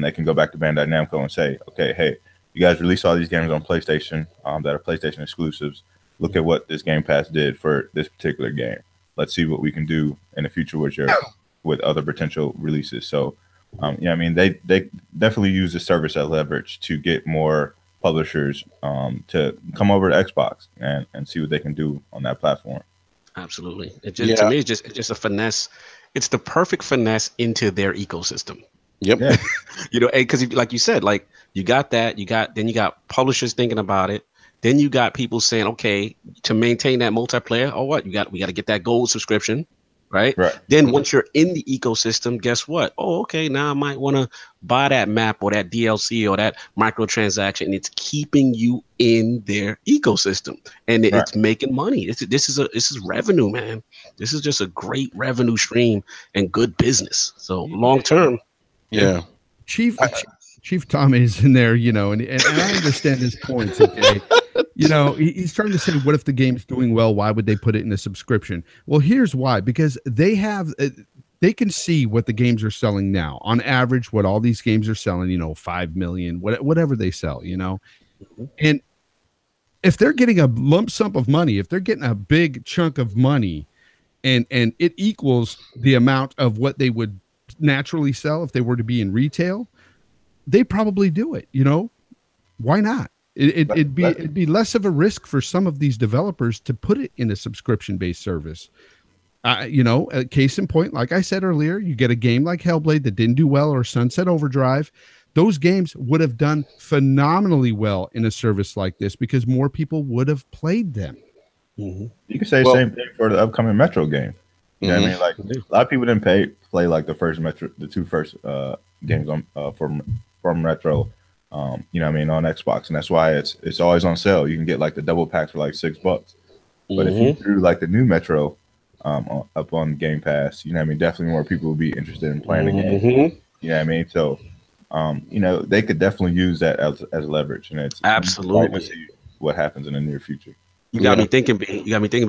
They can go back to Bandai Namco and say, okay, hey, you guys release all these games on PlayStation that are PlayStation exclusives. Look at what this Game Pass did for this particular game. Let's see what we can do in the future with other potential releases. So, you know what I mean, they definitely use the service as leverage to get more publishers to come over to Xbox and see what they can do on that platform. Absolutely. To me, it's just a finesse. It's the perfect finesse into their ecosystem. Yep. Yeah. You know, because like you said, like you got publishers thinking about it. Then you got people saying, okay, to maintain that multiplayer, we got to get that gold subscription. Right. Then once you're in the ecosystem, guess what? Oh, okay. Now I might want to buy that map or that DLC or that microtransaction. And it's keeping you in their ecosystem, and it's making money. This is revenue, man. This is just a great revenue stream and good business. So long term. Yeah. Chief Tom is in there, you know, and I understand his points. Okay. You know, he's trying to say, what if the game's doing well? Why would they put it in a subscription? Well, here's why. Because they can see what the games are selling now. On average, what all these games are selling, you know, 5 million, whatever they sell, you know. And if they're getting a lump sum of money, if they're getting a big chunk of money, and it equals the amount of what they would naturally sell if they were to be in retail, they probably do it, you know. Why not? It'd be less of a risk for some of these developers to put it in a subscription-based service. You know, case in point, like I said earlier, you get a game like Hellblade that didn't do well, or Sunset Overdrive. Those games would have done phenomenally well in a service like this because more people would have played them. You can say the same thing for the upcoming Metro game. You know what I mean? Like, a lot of people didn't play like the two first games on from Retro. You know what I mean, on Xbox, and that's why it's always on sale. You can get like the double packs for like $6. But if you threw like the new Metro up on Game Pass, you know what I mean, definitely more people would be interested in playing the game. You know what I mean? So you know, they could definitely use that as leverage, and it's absolutely to see what happens in the near future. You got me thinking.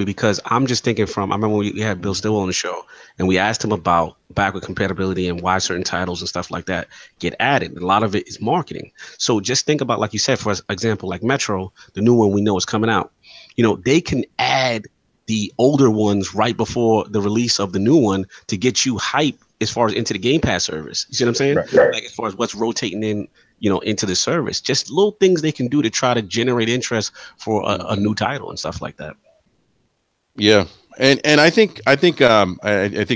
Because I'm just thinking I remember when we had Bill Stillwell on the show, and we asked him about backward compatibility and why certain titles and stuff like that get added. A lot of it is marketing. So just think about, like you said, for example, like Metro, the new one we know is coming out. You know, they can add the older ones right before the release of the new one to get you hype as far as into the Game Pass service. You see what I'm saying? Right. Like as far as what's rotating in, you know, into the service, just little things they can do to try to generate interest for a new title and stuff like that. Yeah. And I think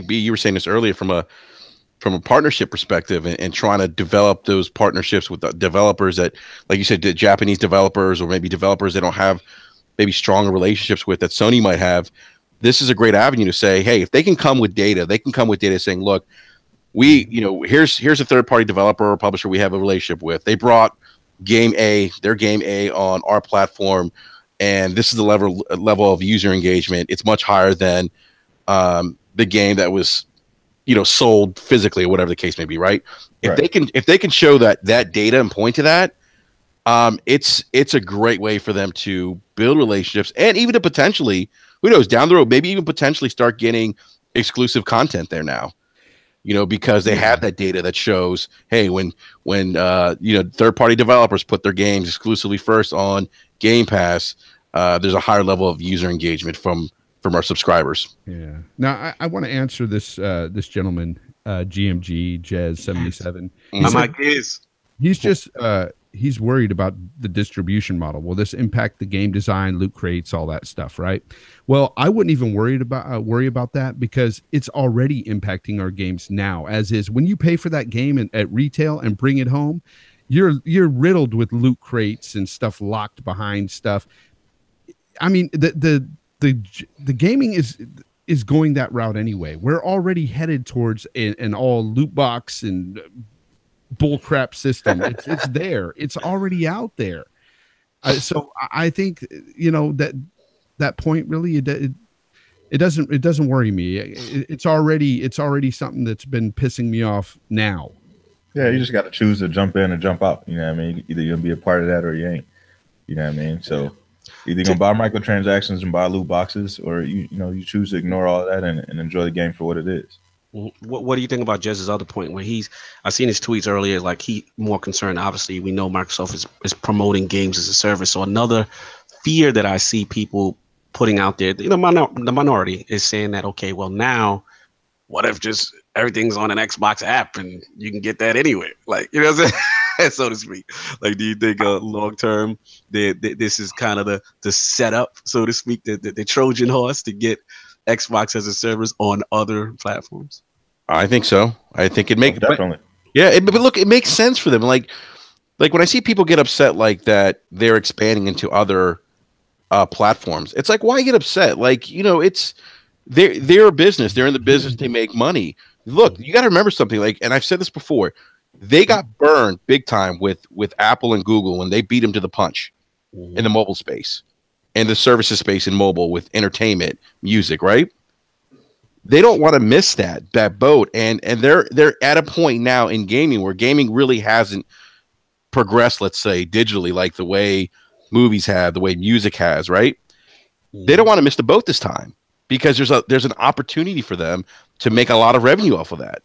B, you were saying this earlier, from from a partnership perspective and trying to develop those partnerships with the developers that, like you said, the Japanese developers or maybe developers they don't have maybe stronger relationships with that Sony might have. This is a great avenue to say, hey, if they can come with data, they can come with data saying, look, here's a third party developer or publisher we have a relationship with. They brought their game A on our platform, and this is the level of user engagement. It's much higher than the game that was sold physically or whatever the case may be, right? If they can show that data and point to that, it's a great way for them to build relationships and even to potentially, who knows, down the road, maybe even potentially start getting exclusive content there now. Because they have that data that shows, hey, when third-party developers put their games exclusively first on Game Pass, there's a higher level of user engagement from our subscribers. Yeah. Now I want to answer this gentleman, GMG Jez 77. My mic is. He's just he's worried about the distribution model. Will this impact the game design, loot crates, all that stuff, right? Well, I wouldn't even worry about that because it's already impacting our games now. As is, when you pay for that game at retail and bring it home, you're riddled with loot crates and stuff locked behind stuff. I mean, the gaming is going that route anyway. We're already headed towards an all loot box and bullcrap system. It's there. It's already out there. So I think that point really it doesn't worry me. It's already something that's been pissing me off now. Yeah, you just got to choose to jump in or jump out. You know what I mean? Either you'll be a part of that or you ain't. You know what I mean? So either you're gonna buy microtransactions and buy loot boxes, or you choose to ignore all that and enjoy the game for what it is. What do you think about Jez's other point where I seen his tweets earlier, like he more concerned, obviously we know Microsoft is promoting games as a service. So another fear that I see people putting out there, the minority is saying that, okay, well now what if just everything's on an Xbox app and you can get that anywhere? Like, you know what I'm saying? So to speak. Like, do you think long term this is kind of the setup, so to speak, the Trojan horse to get Xbox as a service on other platforms? I think so. I think it makes definitely. But look, it makes sense for them. Like when I see people get upset like that, they're expanding into other platforms. It's like, why get upset? Like, it's they're a business. They're in the business. They make money. Look, you got to remember something. Like, and I've said this before, they got burned big time with Apple and Google when they beat them to the punch in the mobile space and the services space in mobile with entertainment, music, right? They don't want to miss that boat, and they're at a point now in gaming where gaming really hasn't progressed, let's say, digitally like the way movies have, the way music has, right? They don't want to miss the boat this time because there's an opportunity for them to make a lot of revenue off of that.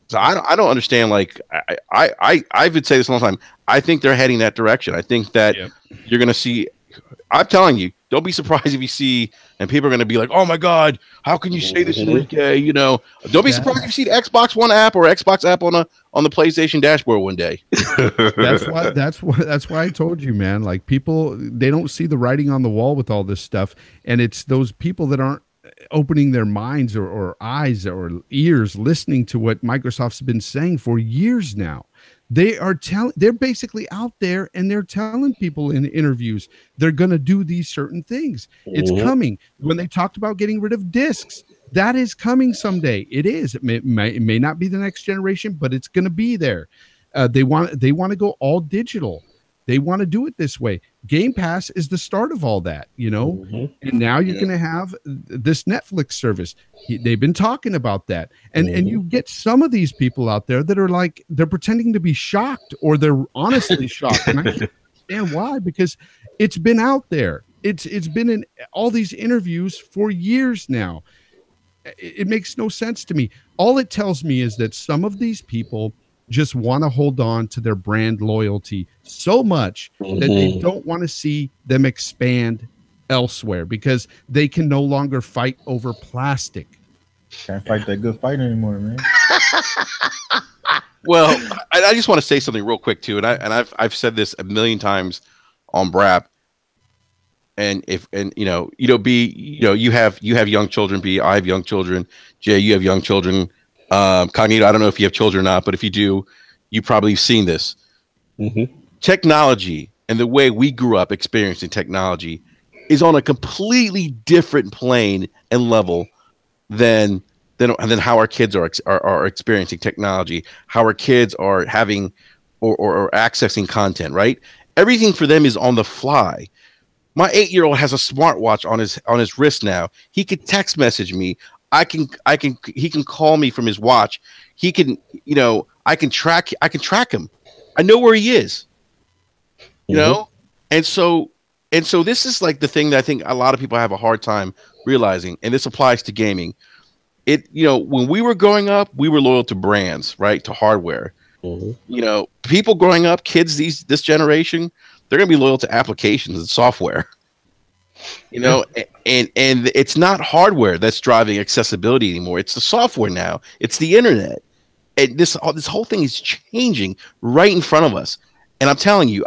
So I don't understand. Like I would say this a long time. I think they're heading that direction. I think that you're going to see. I'm telling you, don't be surprised if you see, and people are going to be like, "Oh my God, how can you say this is gay?" Don't be surprised if you see the Xbox One app or Xbox app on the PlayStation dashboard one day. That's why I told you, man. Like, people, they don't see the writing on the wall with all this stuff, and it's those people that aren't opening their minds or eyes or ears listening to what Microsoft's been saying for years now. They're basically out there and they're telling people in interviews they're going to do these certain things. It's coming. When they talked about getting rid of discs, that is coming someday. It is. It may not be the next generation, but it's going to be there. They want to go all digital. They want to do it this way. Game Pass is the start of all that, and now you're going to have this Netflix service. They've been talking about that. And you get some of these people out there that are like, they're pretending to be shocked, or they're honestly shocked. And I can't understand why, because it's been out there. It's been in all these interviews for years now. It makes no sense to me. All it tells me is that some of these people just want to hold on to their brand loyalty so much that they don't want to see them expand elsewhere because they can no longer fight over plastic. Can't fight that good fight anymore, man. Well, I just want to say something real quick too, and I've said this a million times on BRAP. And you have young children. B, I have young children. Jay, you have young children. Cognito, I don't know if you have children or not, but if you do, you probably have seen this. Technology and the way we grew up experiencing technology is on a completely different plane and level than how our kids are experiencing technology, how our kids are having or accessing content, right? Everything for them is on the fly. My 8-year-old has a smartwatch on his wrist now. He can text message me. He can call me from his watch. He can, I can track him. I know where he is. You know? And so this is like the thing that I think a lot of people have a hard time realizing, and this applies to gaming. When we were growing up, we were loyal to brands, right? To hardware. People growing up, kids this generation, they're going to be loyal to applications and software. And it's not hardware that's driving accessibility anymore. It's the software now. It's the internet. And this whole thing is changing right in front of us. And I'm telling you,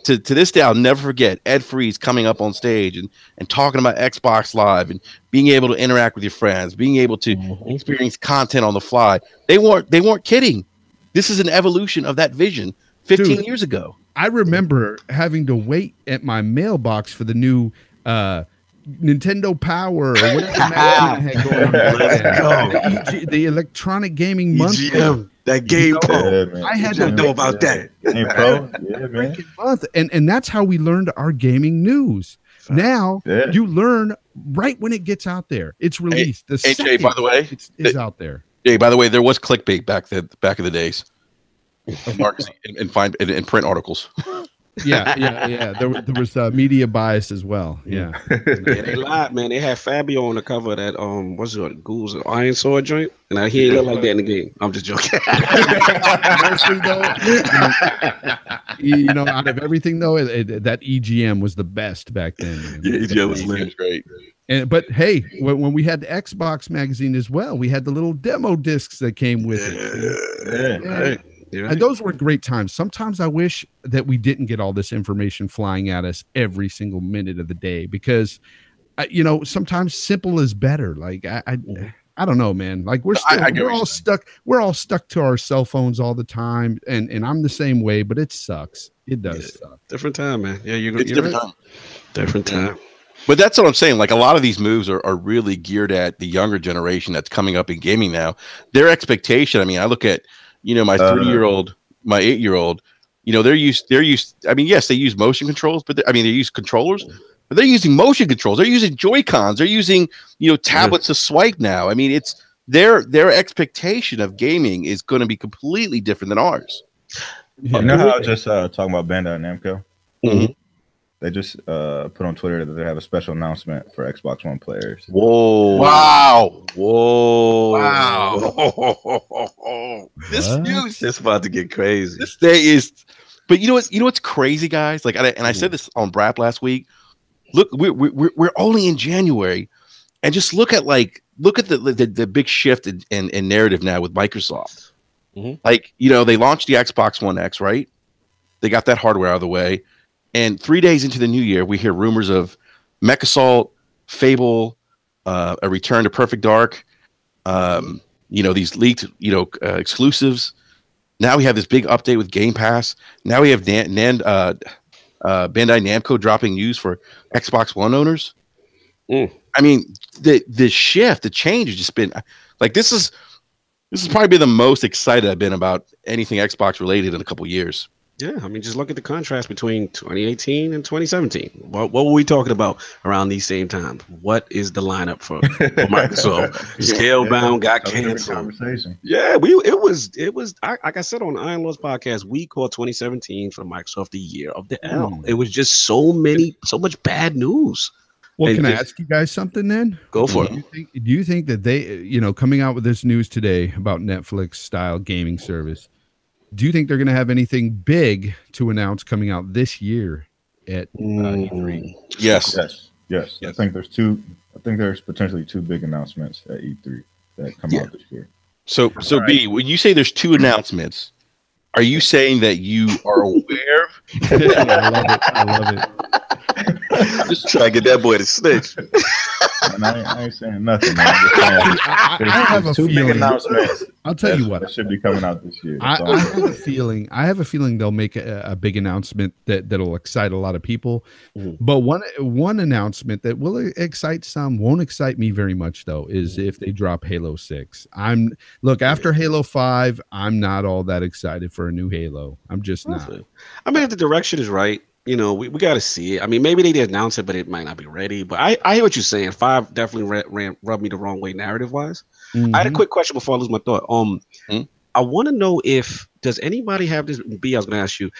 to this day, I'll never forget Ed Freeze coming up on stage and talking about Xbox Live and being able to interact with your friends, being able to experience content on the fly. They weren't kidding. This is an evolution of that vision 15 years ago. I remember having to wait at my mailbox for the new Nintendo Power or whatever magazine had going on. The Electronic Gaming Monthly. That Game Pro. I had to know about that. Game Pro, yeah, man. Month. And that's how we learned our gaming news. Now you learn right when it gets out there. It's released. Hey, Jay, by the way, it's out there. Jay, by the way, there was clickbait back in the days. Marketing and print articles. Yeah. There was media bias as well. Yeah. They lied, man. They had Fabio on the cover of that what's it, Ghouls Iron Sword joint, and he ain't look like that in the game. I'm just joking. Though, out of everything though, that EGM was the best back then. Yeah, EGM was great. But hey, when we had the Xbox magazine as well, we had the little demo discs that came with it. Right. And those were great times. Sometimes I wish that we didn't get all this information flying at us every single minute of the day Mm-hmm. because, sometimes simple is better. Like I don't know, man. Like we're all stuck. We're all stuck to our cell phones all the time, and I'm the same way. But it sucks. It does suck. Different time, man. Yeah, you're different right. time. Different time. But that's what I'm saying. Like a lot of these moves are really geared at the younger generation that's coming up in gaming now. Their expectation. I mean, I look at my 3-year-old, my 8-year-old. They're used. I mean, yes, they use motion controls, but they use controllers. But they're using motion controls. They're using Joy-Cons. They're using, tablets to swipe now. I mean, it's their expectation of gaming is going to be completely different than ours. Yeah. You know how I was just talking about Bandai Namco? Mm-hmm. They just put on Twitter that they have a special announcement for Xbox One players. Whoa. Wow. Whoa. Wow. This news It's about to get crazy. This day is, but what's crazy, guys? Like, I said this on BRAP last week. Look, we're only in January, and just look at the big shift in narrative now with Microsoft. Mm-hmm. Like, they launched the Xbox One X, right? They got that hardware out of the way, and 3 days into the new year, we hear rumors of Mech Assault, Fable, a return to Perfect Dark. These leaked, exclusives. Now we have this big update with Game Pass. Now we have Bandai Namco dropping news for Xbox One owners. I mean, the shift, the change has just been like this has probably been the most excited I've been about anything Xbox related in a couple years. Yeah, I mean, just look at the contrast between 2018 and 2017. What were we talking about around these same times? What is the lineup for Microsoft? Scalebound got canceled. Conversation. Yeah, it was. Like I said on the Iron Lords podcast, we called 2017 for Microsoft the year of the L. It was just so much bad news. Well, can I ask you guys something then? Go for it. Do you think that they, coming out with this news today about Netflix style gaming service, do you think they're going to have anything big to announce coming out this year at E3? Yes. I think there's potentially 2 big announcements at E3 that come out this year. So right. B, when you say there's 2 announcements, are you saying that you are aware? I love it. Just try to get that boy to snitch. And I ain't saying nothing, man. I have a feeling. Big announcements. I'll tell you what. That should be coming out this year. I have a feeling. I have a feeling they'll make a big announcement that'll excite a lot of people. Mm-hmm. But one announcement that will excite some, won't excite me very much though, is if they drop Halo 6. After Halo 5, I'm not all that excited for a new Halo. I'm just not. I mean, if the direction is right, we got to see it. I mean, maybe they did announce it, but it might not be ready. But I hear what you're saying. 5 definitely rubbed me the wrong way narrative wise. Mm-hmm. I had a quick question before I lose my thought. I want to know does anybody have this? B, I was going to ask you,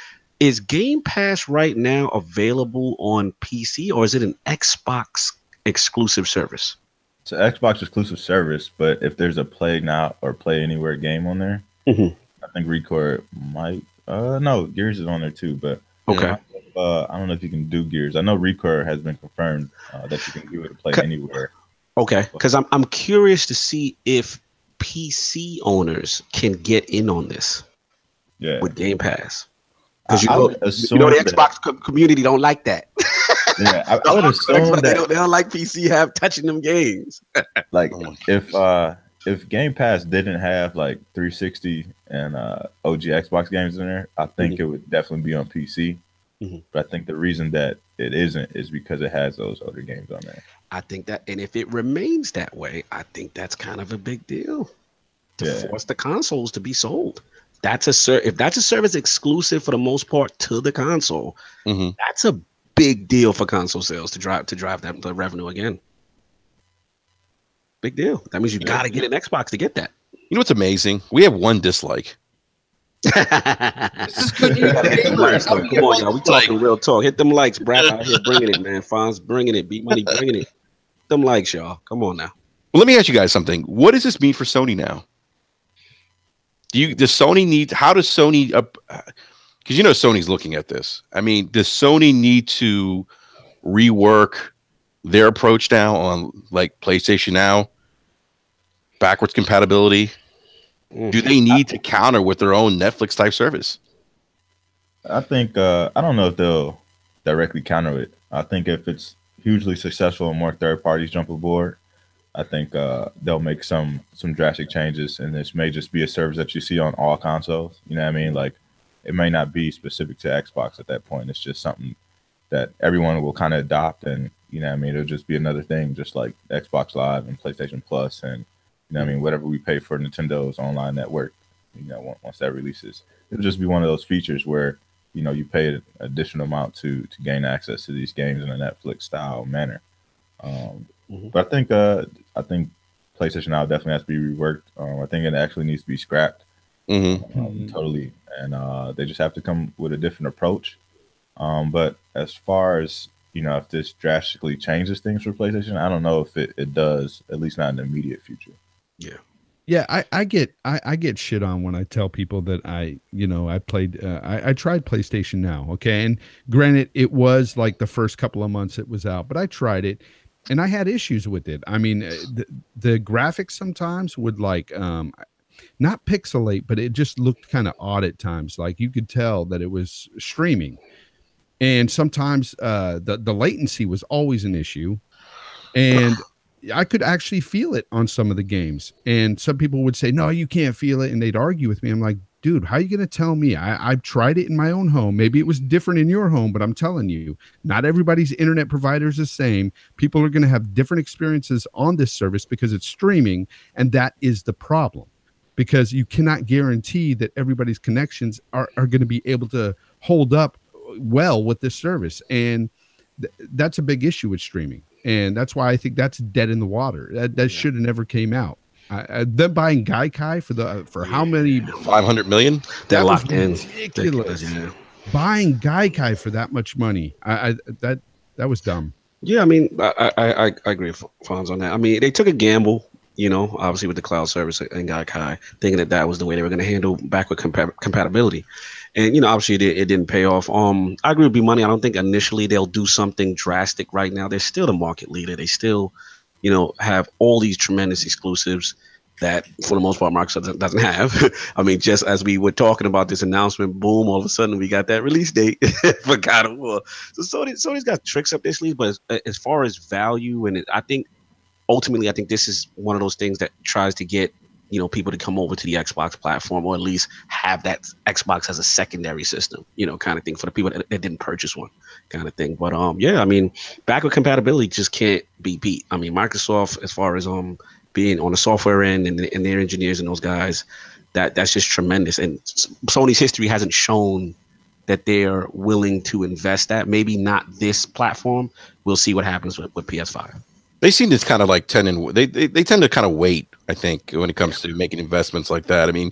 is Game Pass right now available on PC, or is it an Xbox exclusive service? It's an Xbox exclusive service, but if there's a Play Now or Play Anywhere game on there, I think Record might. No, Gears is on there too, but okay. I don't know if you can do Gears. I know Record has been confirmed that you can do it to Play Anywhere. Okay, because I'm curious to see if PC owners can get in on this with Game Pass. Because the Xbox community don't like that. Yeah, I would assume that they don't like PC touching them games. Like if Game Pass didn't have like 360 and OG Xbox games in there, I think it would definitely be on PC. But I think the reason that it isn't is because it has those other games on there. I think that, and if it remains that way, I think that's kind of a big deal to force the consoles to be sold. If that's a service exclusive for the most part to the console, that's a big deal for console sales to drive the revenue again. Big deal. That means you got to get an Xbox to get that. You know what's amazing? We have one dislike. This is good. Come on, y'all. We talking real talk. Hit them likes, Brad. Out here bringing it, man. Fonz bringing it. Beat Money bringing it. Them likes, y'all. Come on now. Well, let me ask you guys something. What does this mean for Sony now? How does Sony because Sony's looking at this. I mean, does Sony need to rework their approach now on like PlayStation Now, backwards compatibility? Do they need to counter with their own Netflix type service? I think I don't know if they'll directly counter it. I think if it's hugely successful and more third parties jump aboard, I think they'll make some drastic changes, and this may just be a service that you see on all consoles. You know what I mean? Like it may not be specific to Xbox at that point. It's just something that everyone will kind of adopt, and you know what I mean? It'll just be another thing, just like Xbox Live and PlayStation Plus, and you know what I mean? Whatever we pay for Nintendo's online network, once that releases, it'll just be one of those features where you pay an additional amount to gain access to these games in a Netflix style manner. But I think PlayStation Now definitely has to be reworked. I think it actually needs to be scrapped totally, and they just have to come with a different approach. But as far as if this drastically changes things for PlayStation, I don't know if it does, at least not in the immediate future. Yeah, I get shit on when I tell people that I tried PlayStation Now, okay? And granted, it was like the first couple of months it was out, but I tried it and I had issues with it. I mean, the graphics sometimes would not pixelate, but it just looked kind of odd at times. Like you could tell that it was streaming. And sometimes the latency was always an issue. And I could actually feel it on some of the games. And some people would say, no, you can't feel it. And they'd argue with me. I'm like, dude, how are you going to tell me? I've tried it in my own home. Maybe it was different in your home, but I'm telling you, not everybody's internet provider is the same. People are going to have different experiences on this service because it's streaming. And that is the problem, because you cannot guarantee that everybody's connections are going to be able to hold up well with this service. And that's a big issue with streaming. And that's why I think that's dead in the water. That should have never came out. Them buying Gaikai for how many? 500 million. They're locked in. Ridiculous. Buying Gaikai for that much money. That was dumb. Yeah, I mean, I agree with Fonz on that. I mean, they took a gamble, obviously with the cloud service and Gaikai, thinking that was the way they were going to handle backward compatibility. And, obviously it didn't pay off. I agree with B-Money. I don't think initially they'll do something drastic right now. They're still the market leader. They still, have all these tremendous exclusives. that for the most part Microsoft doesn't have. I mean, just as we were talking about this announcement, boom, all of a sudden we got that release date for God of War. So Sony's got tricks up their sleeves, but as far as value, and I think ultimately, I think this is one of those things that tries to get people to come over to the Xbox platform, or at least have that Xbox as a secondary system, kind of thing for the people that didn't purchase one, kind of thing. But yeah, I mean, backward compatibility just can't be beat. I mean, Microsoft, as far as being on the software end and their engineers and those guys, that's just tremendous. And Sony's history hasn't shown that they're willing to invest that. Maybe not this platform. We'll see what happens with PS5. They seem to kind of like tend to kind of wait, I think, when it comes to making investments like that. I mean,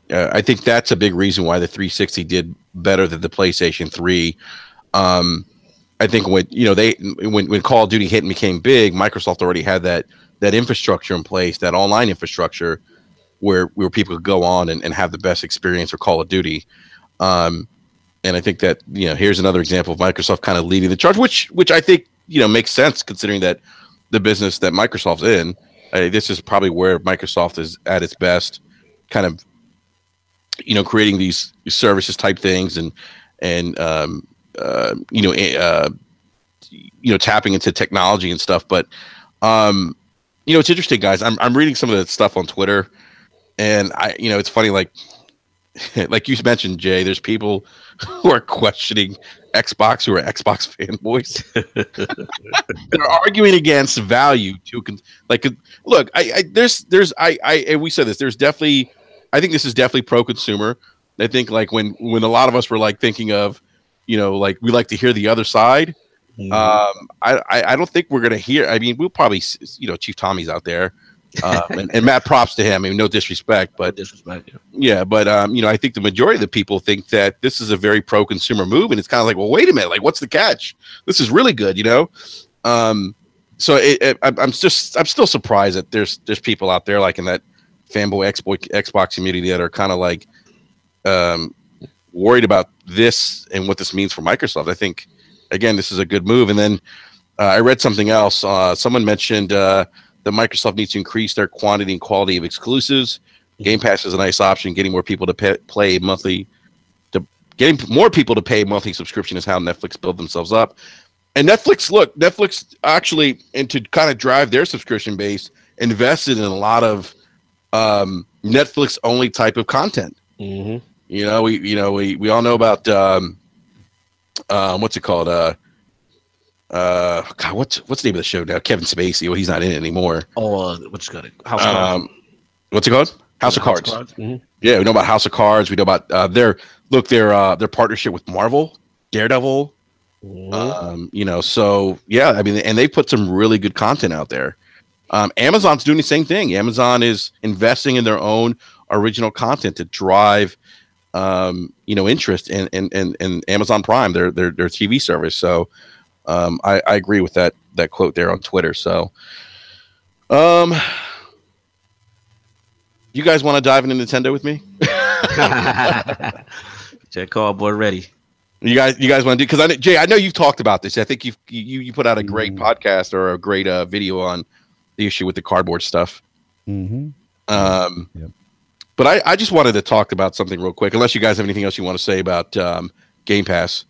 I think that's a big reason why the 360 did better than the PlayStation 3. I think when Call of Duty hit and became big, Microsoft already had that infrastructure in place, that online infrastructure where people could go on and have the best experience for Call of Duty. And I think that, here's another example of Microsoft kind of leading the charge, which I think, makes sense considering that the business that Microsoft's in. This is probably where Microsoft is at its best, kind of, creating these services type things and tapping into technology and stuff. But, it's interesting, guys. I'm reading some of the stuff on Twitter, and it's funny, like you mentioned, Jay, there's people who are questioning Xbox, who are Xbox fanboys. They're arguing against value too. Look, and we said this. There's definitely, I think this is definitely pro consumer. I think like when a lot of us were like thinking of, like we like to hear the other side. I don't think we're gonna hear. I mean, we'll probably, Chief Tommy's out there. And Matt, props to him. I mean, no disrespect, but yeah. But I think the majority of the people think that this is a very pro-consumer move, and it's kind of like, well, wait a minute, like, what's the catch? This is really good, So I'm still surprised that there's people out there like in that fanboy Xbox community that are kind of like worried about this and what this means for Microsoft. I think again, this is a good move. And then I read something else. Someone mentioned that Microsoft needs to increase their quantity and quality of exclusives. Game Pass is a nice option. Getting more people to pay monthly subscription is how Netflix build themselves up. And Netflix actually, and to kind of drive their subscription base, invested in a lot of Netflix only type of content. We all know about what's it called? God, what's the name of the show now? Kevin Spacey. Well, he's not in it anymore. What's it called? House of Cards. What's it called? House of Cards. Mm-hmm. Yeah, we know about House of Cards. We know about their partnership with Marvel, Daredevil. Mm-hmm. So yeah, I mean, and they put some really good content out there. Amazon's doing the same thing. Amazon is investing in their own original content to drive interest in Amazon Prime, their TV service. So I agree with that quote there on Twitter. So you guys want to dive into Nintendo with me? Check cardboard ready. You guys want to do, because Jay, I know you've talked about this. I think you put out a great podcast or a great video on the issue with the cardboard stuff. Mm-hmm. Yep. But I just wanted to talk about something real quick, unless you guys have anything else you want to say about Game Pass.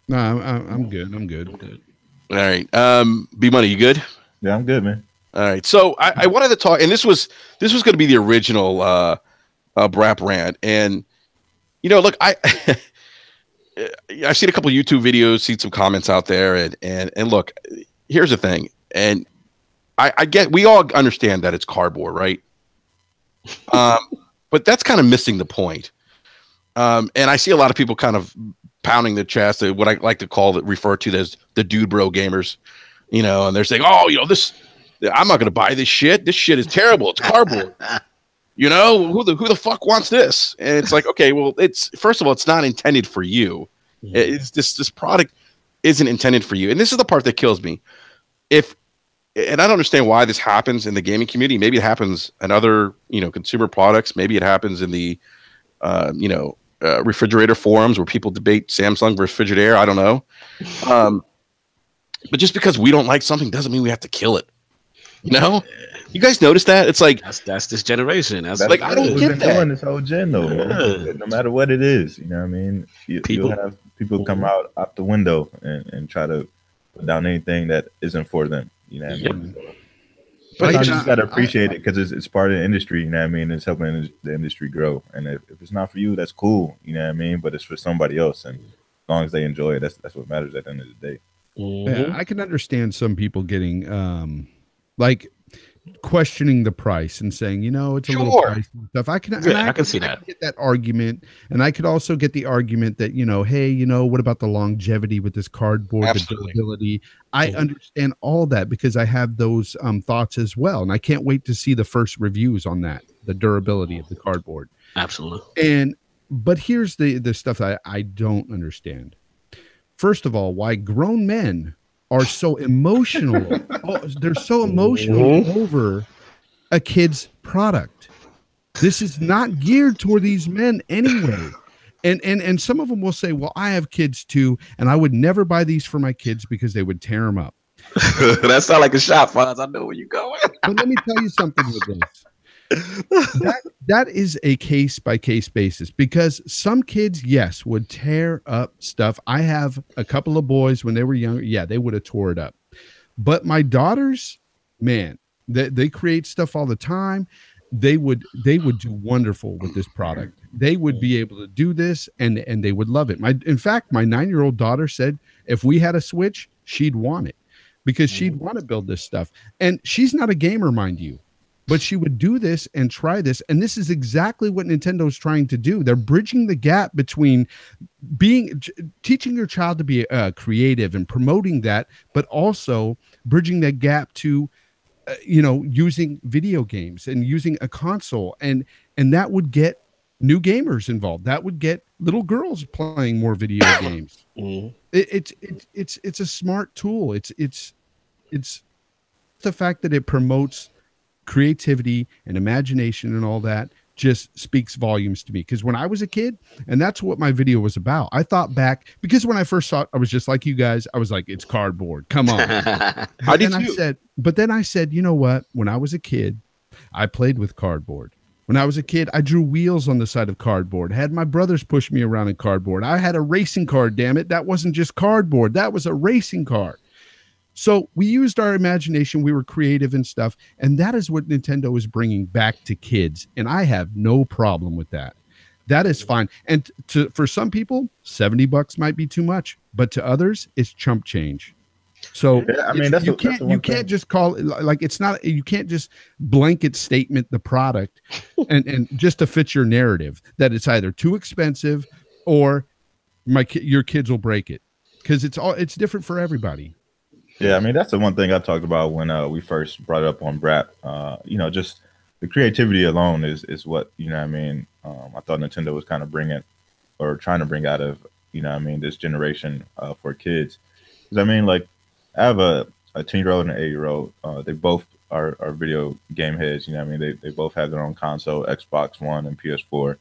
No, I'm good. I'm good. All right. B Money, you good? Yeah, I'm good, man. All right. So I wanted to talk, and this was going to be the original BRAP rant. And look, I've seen a couple of YouTube videos, seen some comments out there, and look, here's the thing. And I get, we all understand that it's cardboard, right? But that's kind of missing the point. And I see a lot of people kind of pounding their chest at what I like to refer to as the dude bro gamers, and they're saying, this, I'm not going to buy this shit. This shit is terrible. It's cardboard. Who the fuck wants this? And it's like, okay, well, first of all, it's not intended for you. It's this product isn't intended for you. And this is the part that kills me. And I don't understand why this happens in the gaming community. Maybe it happens in other, consumer products. Maybe it happens in the, refrigerator forums where people debate Samsung versus Frigidaire. I don't know. But just because we don't like something doesn't mean we have to kill it. You know, you guys notice that? It's like That's this generation. That's like I don't get that. Doing this whole gen though, man. No matter what it is, you know what I mean. You'll have people come out the window and try to put down anything that isn't for them. You know what I mean. But you just gotta appreciate it because it's part of the industry. You know what I mean. It's helping the industry grow. And if it's not for you, that's cool. You know what I mean. But it's for somebody else, and as long as they enjoy it, that's what matters at the end of the day. Yeah, I can understand some people getting like questioning the price and saying, you know, it's a little pricey and stuff. I can see that. I can get that argument, and I could also get the argument that, you know, hey, you know, what about the longevity with this cardboard, the durability? I understand all that because I have those thoughts as well, and I can't wait to see the first reviews on that, the durability of the cardboard. Absolutely. But here's the stuff that I don't understand. First of all, why grown men are so emotional. They're so emotional over a kid's product. This is not geared toward these men anyway. And some of them will say, well, I have kids too, and I would never buy these for my kids because they would tear them up. That sounds like a shot, Fonz. I know where you're going. But let me tell you something with this. That is a case by case basis because some kids, yes, would tear up stuff. I have a couple of boys when they were younger. Yeah, they would have tore it up. But my daughters, man, they create stuff all the time. They would do wonderful with this product. They would be able to do this and they would love it. In fact, my 9-year-old daughter said if we had a Switch, she'd want it because she'd want to build this stuff. And she's not a gamer, mind you. But she would do this and try this. And this is exactly what Nintendo's trying to do. They're bridging the gap between teaching your child to be creative and promoting that, but also bridging that gap to, using video games and using a console. And that would get new gamers involved. That would get little girls playing more video games. It's a smart tool. It's the fact that it promotes creativity and imagination and all that just speaks volumes to me. Because when I was a kid, and that's what my video was about, I thought back, because when I first saw it, I was just like you guys. I was like, it's cardboard. Come on. But then I said, you know what? When I was a kid, I played with cardboard. When I was a kid, I drew wheels on the side of cardboard. I had my brothers push me around in cardboard. I had a racing car, damn it. That wasn't just cardboard. That was a racing car. So we used our imagination. We were creative and stuff. And that is what Nintendo is bringing back to kids. And I have no problem with that. That is fine. And for some people, $70 might be too much. But to others, it's chump change. So you can't just call it like it's not. You can't just blanket statement the product and just to fit your narrative that it's either too expensive or your kids will break it, because it's different for everybody. Yeah, I mean, that's the one thing I talked about when we first brought it up on BRAP. Just the creativity alone is what, I mean, I thought Nintendo was kind of trying to bring out of, this generation for kids. Because, I mean, like, I have a 10-year-old and an 8-year-old. They both are video game heads, I mean? They both have their own console, Xbox One and PS4,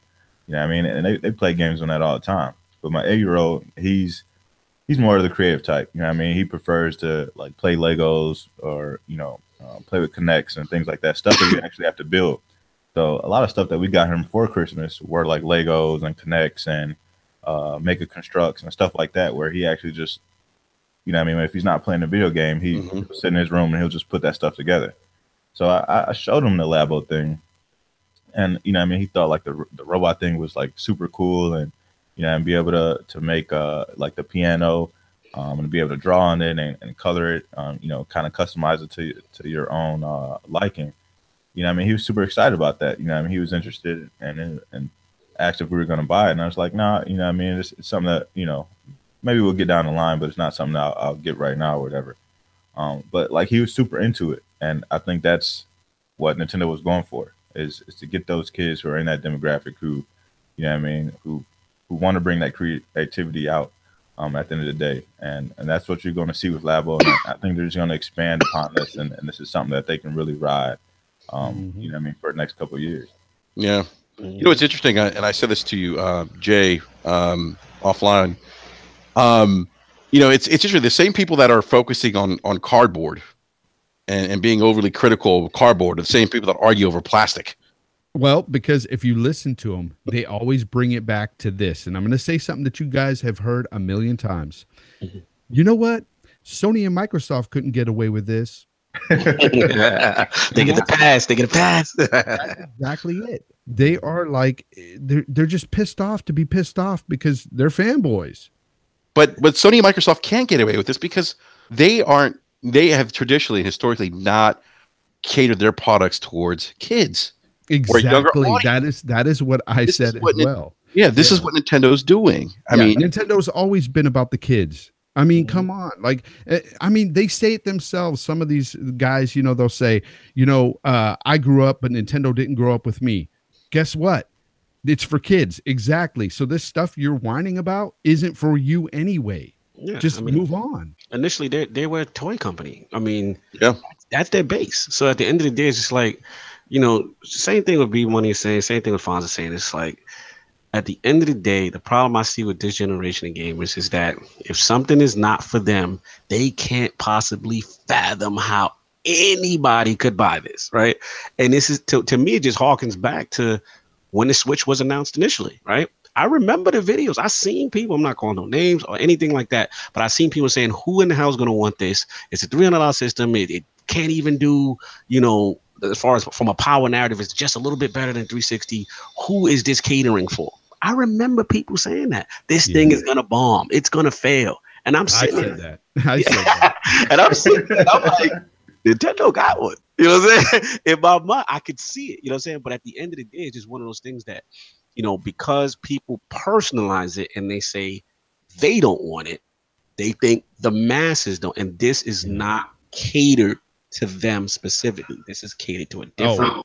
I mean? And they play games on that all the time. But my 8-year-old, he's more of the creative type. I mean, he prefers to like play Legos or, play with Connects and things like that, stuff that you actually have to build. So a lot of stuff that we got him for Christmas were like Legos and Connects and Mega Constructs and stuff like that, where he actually just, if he's not playing a video game, he'll sit in his room and he'll just put that stuff together. So I showed him the Labo thing, and, he thought like the robot thing was like super cool, and and be able to make like the piano, and be able to draw on it and color it, kind of customize it to your own liking. He was super excited about that. He was interested and asked if we were going to buy it, and I was like, nah, it's something that maybe we'll get down the line, but it's not something that I'll get right now or whatever. But like he was super into it, and I think that's what Nintendo was going for is to get those kids who are in that demographic who, who want to bring that creativity out at the end of the day. And that's what you're going to see with Labo. And I think they're just going to expand upon this. And this is something that they can really ride, for the next couple of years. Yeah. It's interesting. And I said this to you, Jay, offline. It's interesting. The same people that are focusing on cardboard and being overly critical of cardboard are the same people that argue over plastic. Well, because if you listen to them, they always bring it back to this. And I'm going to say something that you guys have heard a million times. You know what? Sony and Microsoft couldn't get away with this. They get the pass. They get a pass. That's exactly it. They are like, they're just pissed off to be pissed off because they're fanboys. But Sony and Microsoft can't get away with this because they have traditionally and historically not catered their products towards kids. Exactly. That is what I said as well. This is what Nintendo's doing. I mean, Nintendo's always been about the kids. I mean, come on. Like, I mean, they say it themselves. Some of these guys, you know, they'll say, you know, I grew up, but Nintendo didn't grow up with me. Guess what? It's for kids. Exactly. So this stuff you're whining about isn't for you anyway. Yeah, just move on. Initially, they were a toy company. I mean, that's their base. So at the end of the day, it's just like, you know, same thing with B Money is saying, same thing with Fonz is saying. It's like, at the end of the day, the problem I see with this generation of gamers is that if something is not for them, they can't possibly fathom how anybody could buy this, right? And this is, to me, it just harkens back to when the Switch was announced initially, right? I remember the videos. I seen people, I'm not calling no names or anything like that, but I seen people saying, who in the hell is going to want this? It's a $300 system. It can't even do, you know, as far as from a power narrative, it's just a little bit better than 360. Who is this catering for? I remember people saying that this thing is gonna bomb, it's gonna fail, and I'm sitting there. I said that, and I'm sitting there, I'm like, Nintendo got one. You know what I'm saying? In my mind, I could see it. You know what I'm saying? But at the end of the day, it's just one of those things that, you know, because people personalize it and they say they don't want it, they think the masses don't, and this is not catered to them specifically. This is catered to a different.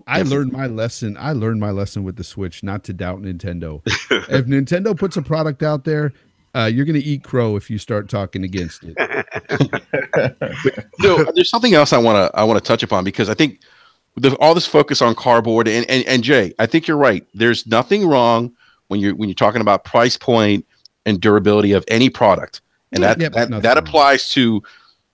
I learned my lesson. I learned my lesson with the Switch, not to doubt Nintendo. If Nintendo puts a product out there, you're going to eat crow if you start talking against it. There's something else I want to touch upon, because I think all this focus on cardboard and Jay, I think you're right. There's nothing wrong when you're talking about price point and durability of any product, and that applies to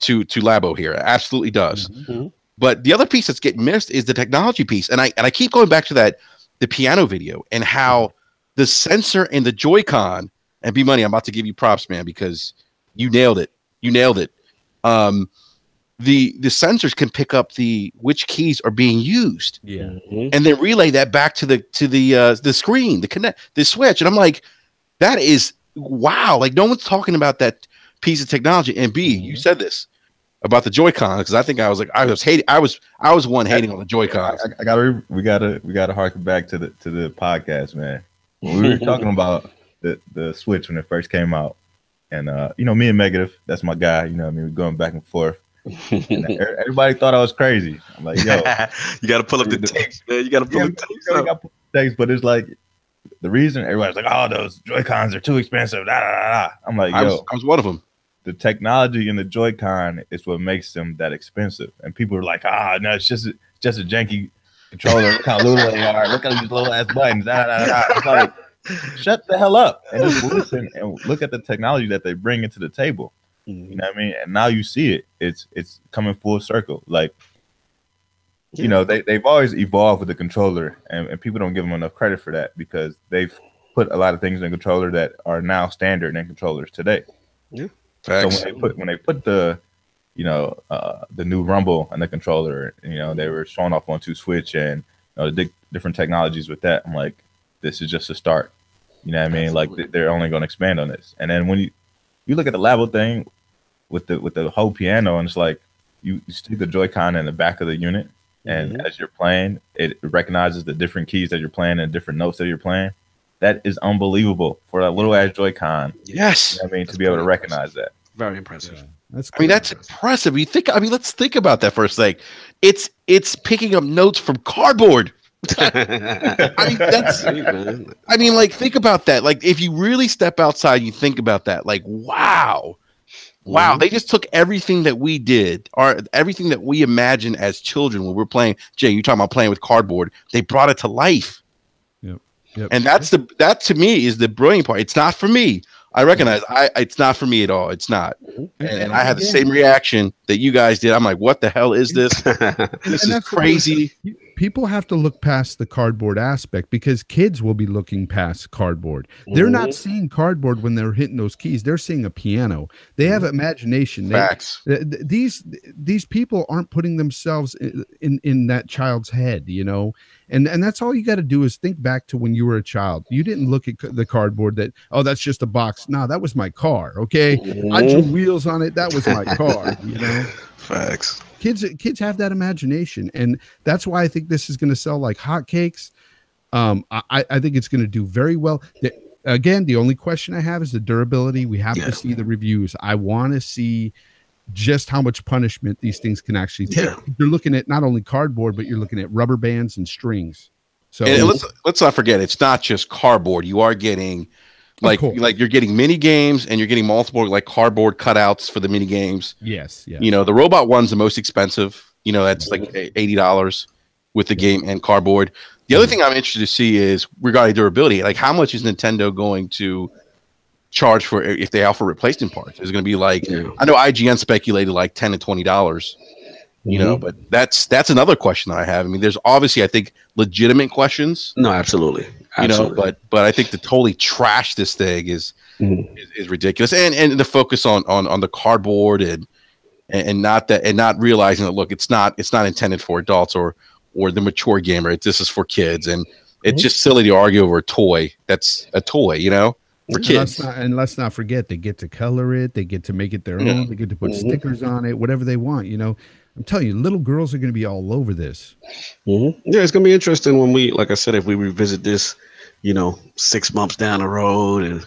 Labo here. It absolutely does. Mm-hmm. But the other piece that's getting missed is the technology piece. And I keep going back to the piano video and how the sensor and the Joy-Con, and B Money, I'm about to give you props, man, because you nailed it. You nailed it. The sensors can pick up which keys are being used. Yeah. Mm-hmm. And then relay that back to the screen, the switch. And I'm like, that is wow. Like, no one's talking about that piece of technology. And B, you said this about the Joy-Con, because I think I was one hating on the Joy-Cons. We gotta harken back to the podcast, man. When we were talking about the Switch when it first came out, and you know, me and Negative, that's my guy. You know what I mean? We're going back and forth. And everybody thought I was crazy. I'm like, yo, you gotta pull up the tapes, man. You gotta pull the tapes. You gotta pull the tapes, but it's like the reason everybody's like, oh, those Joy-Cons are too expensive. I'm like, yo, I was one of them. The technology in the Joy-Con is what makes them that expensive. And people are like, no, it's just a janky controller. Look how little they are. Look at these little ass buttons. It's like, shut the hell up and just listen and look at the technology that they bring into the table. You know what I mean? And now you see it. It's coming full circle. Like, you know, they've always evolved with the controller, and people don't give them enough credit for that, because they've put a lot of things in the controller that are now standard in controllers today. Yeah. Facts. So when they put the, you know, the new Rumble on the controller, you know, they were showing off on Switch and, you know, the different technologies with that. I'm like, this is just a start. You know what I mean? Absolutely. Like, they're only going to expand on this. And then when you look at the Labo thing with the whole piano, and it's like you stick the Joy-Con in the back of the unit, and as you're playing, it recognizes the different keys that you're playing and different notes that you're playing. That is unbelievable for that little ass Joy-Con. Yes. You know what I mean, to be able to recognize that. Very impressive. Yeah. That's impressive. Let's think about that for a sec. It's picking up notes from cardboard. Think about that. Like, if you really step outside, you think about that. Like, wow. They just took everything that we did, or everything that we imagined as children when we're playing. Jay, you're talking about playing with cardboard. They brought it to life. Yep. And that to me is the brilliant part. It's not for me. I recognize it's not for me at all. It's not. And I had the same reaction that you guys did. I'm like, what the hell is this? This is crazy. People have to look past the cardboard aspect because kids will be looking past cardboard. They're not seeing cardboard when they're hitting those keys. They're seeing a piano. They have imagination. Facts. These people aren't putting themselves in that child's head, you know? And that's all you got to do is think back to when you were a child. You didn't look at the cardboard that, oh, that's just a box. No, that was my car. Okay. I drew wheels on it. That was my car, you know? Facts. Kids have that imagination. And that's why I think this is going to sell like hotcakes. I think it's going to do very well. Again, the only question I have is the durability. We have to see the reviews. I want to see just how much punishment these things can actually take. You're looking at not only cardboard, but you're looking at rubber bands and strings. So and let's not forget, it's not just cardboard. You are getting like you're getting mini games and you're getting multiple like cardboard cutouts for the mini games. Yes. You know, the robot one's the most expensive. You know, that's like $80 with the game and cardboard. The other thing I'm interested to see is regarding durability. Like, how much is Nintendo going to charge for if they offer replacement parts? Is it going to be like, I know IGN speculated like $10 to $20, you know, but that's another question that I have. I mean, there's obviously, I think, legitimate questions. No, absolutely. You know, but I think to totally trash this thing is ridiculous. And the focus on the cardboard and not realizing that, look, it's not intended for adults or the mature gamer. This is for kids, and it's just silly to argue over a toy. That's a toy, you know. For kids. Let's not forget, they get to color it, they get to make it their own, they get to put stickers on it, whatever they want, you know. I'm telling you, little girls are going to be all over this. Yeah, it's going to be interesting when we, like I said, if we revisit this, you know, 6 months down the road, and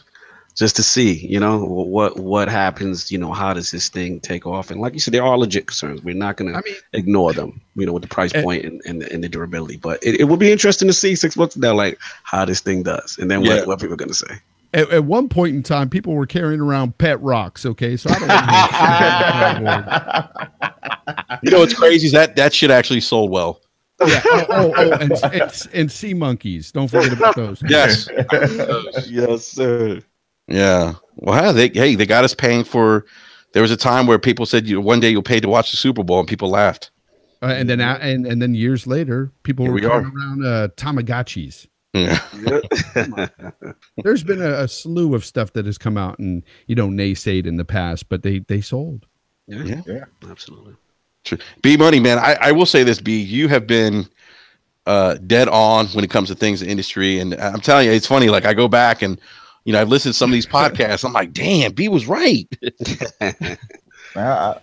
just to see, you know, what happens, you know, how does this thing take off? And like you said, there are legit concerns. We're not going to ignore them, you know, with the price point and the durability. But it will be interesting to see 6 months down, like, how this thing does, and then what people are going to say. At one point in time, people were carrying around pet rocks. Okay, so I don't know. You know what's crazy is that shit actually sold well. Yeah. And sea monkeys. Don't forget about those. Yes. Yes, sir. Yeah. Well, they got us paying for. There was a time where people said, one day you'll pay to watch the Super Bowl, and people laughed. And then years later, people were carrying around Tamagotchis. Yeah. There's been a slew of stuff that has come out and, you know, naysayed in the past, but they sold. Yeah, absolutely. True. B Money, man, I will say this, B, you have been dead on when it comes to things in the industry, and I'm telling you, it's funny. Like, I go back and, you know, I've listened to some of these podcasts. I'm like, damn, B was right. I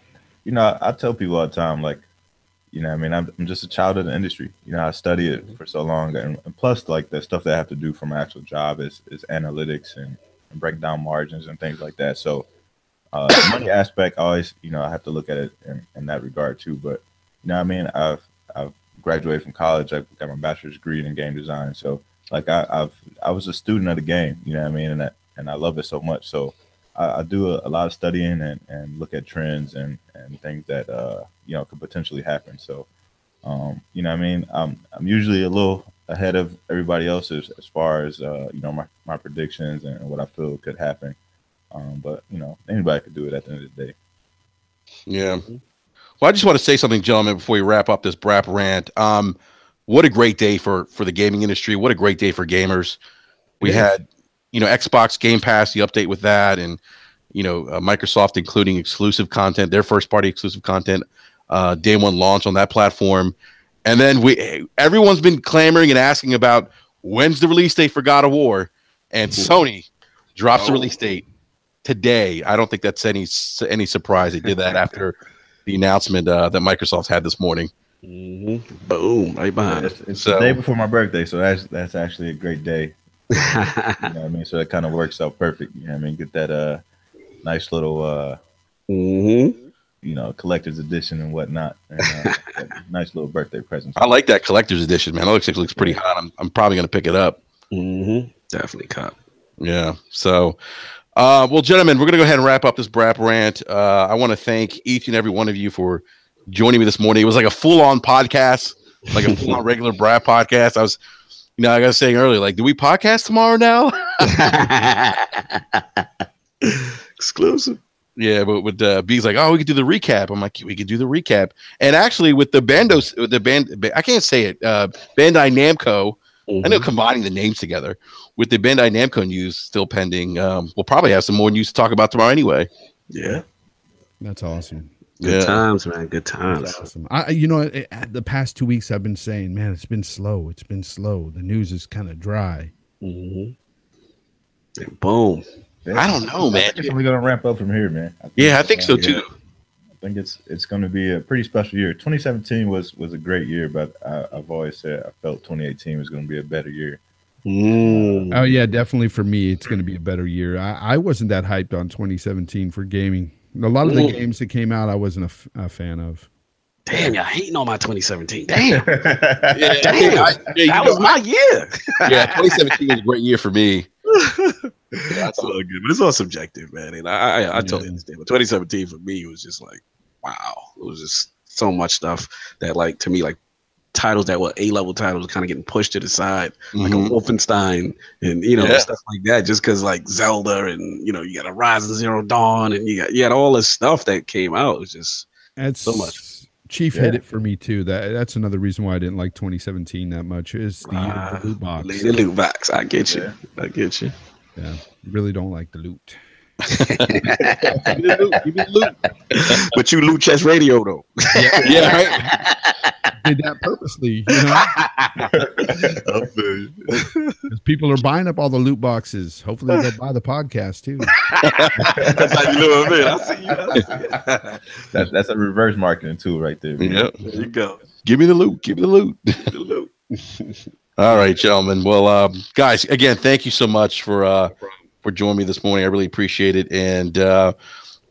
tell people all the time, like, you know, I mean, I'm just a child of the industry. You know, I study it for so long, and plus, like, the stuff that I have to do for my actual job is analytics and break down margins and things like that. So, the money aspect, always, you know, I have to look at it in that regard too. But, you know, I mean, I've graduated from college. I've got my bachelor's degree in game design. So, like, I was a student of the game. You know what I mean? And I love it so much. So, I do a lot of studying and look at trends and things that you know, could potentially happen. So, you know what I mean? I'm usually a little ahead of everybody else as far as you know, my predictions and what I feel could happen. But, you know, anybody could do it at the end of the day. Yeah. Well, I just want to say something, gentlemen, before we wrap up this BRAP rant. What a great day for the gaming industry. What a great day for gamers. We had, you know, Xbox Game Pass, the update with that, and, you know, Microsoft including exclusive content, their first party exclusive content, day one launch on that platform. And then everyone's been clamoring and asking about when's the release date for God of War, and Sony drops the release date today. I don't think that's any surprise. They did that after the announcement that Microsoft had this morning. Boom, right behind it. It's the day before my birthday, so that's actually a great day. You know what I mean? So it kind of works out perfect. You know what I mean? Get that nice little you know, collector's edition and whatnot. And, nice little birthday present. I like that collector's edition, man. It looks pretty hot. I'm probably gonna pick it up. Definitely cop. Yeah. So well, gentlemen, we're gonna go ahead and wrap up this BRAP rant. I want to thank each and every one of you for joining me this morning. It was like a full-on podcast, like a full-on regular BRAP podcast. I was, you know, I got saying earlier, like, do we podcast tomorrow now? Exclusive. Yeah, but with B's like, oh, we could do the recap. I'm like, we could do the recap. And actually, with the I can't say it. Bandai Namco. I know combining the names together with the Bandai Namco news still pending. We'll probably have some more news to talk about tomorrow anyway. Yeah, that's awesome. Good times, man. Good times. That's awesome. The past 2 weeks I've been saying, man, it's been slow. It's been slow. The news is kind of dry. And boom. Yeah, I don't know, man. It's only gonna ramp up from here, man. I think so too. I think it's going to be a pretty special year. 2017 was a great year, but I've always said I felt 2018 was going to be a better year. Oh yeah, definitely for me, it's going to be a better year. I wasn't that hyped on 2017 for gaming. A lot of the games that came out, I wasn't a fan of. Damn, y'all hating on my 2017. Damn. Damn. That was my year. 2017 was a great year for me. That's all good, but it's all subjective, man. And I totally understand. But 2017 for me was just like, wow. It was just so much stuff that, like, to me, like, titles that were A-level titles were kind of getting pushed to the side, like a Wolfenstein and, stuff like that, just because, like, Zelda and, you got a Horizon Zero Dawn and you got all this stuff that came out. It was just so much. Chief hit it for me too. That's another reason why I didn't like 2017 that much is the loot box. The loot box. I get you. I get you. Yeah, really don't like the loot. Give me the loot. But you loot chess radio though. Yeah, right. Did that purposely, because people are buying up all the loot boxes. Hopefully they'll buy the podcast too. That's how you know what I mean. That's a reverse marketing tool right there. Yeah, there you go. Give me the loot. Give me the loot. All right, gentlemen. Well, guys, again, thank you so much for joining me this morning. I really appreciate it. And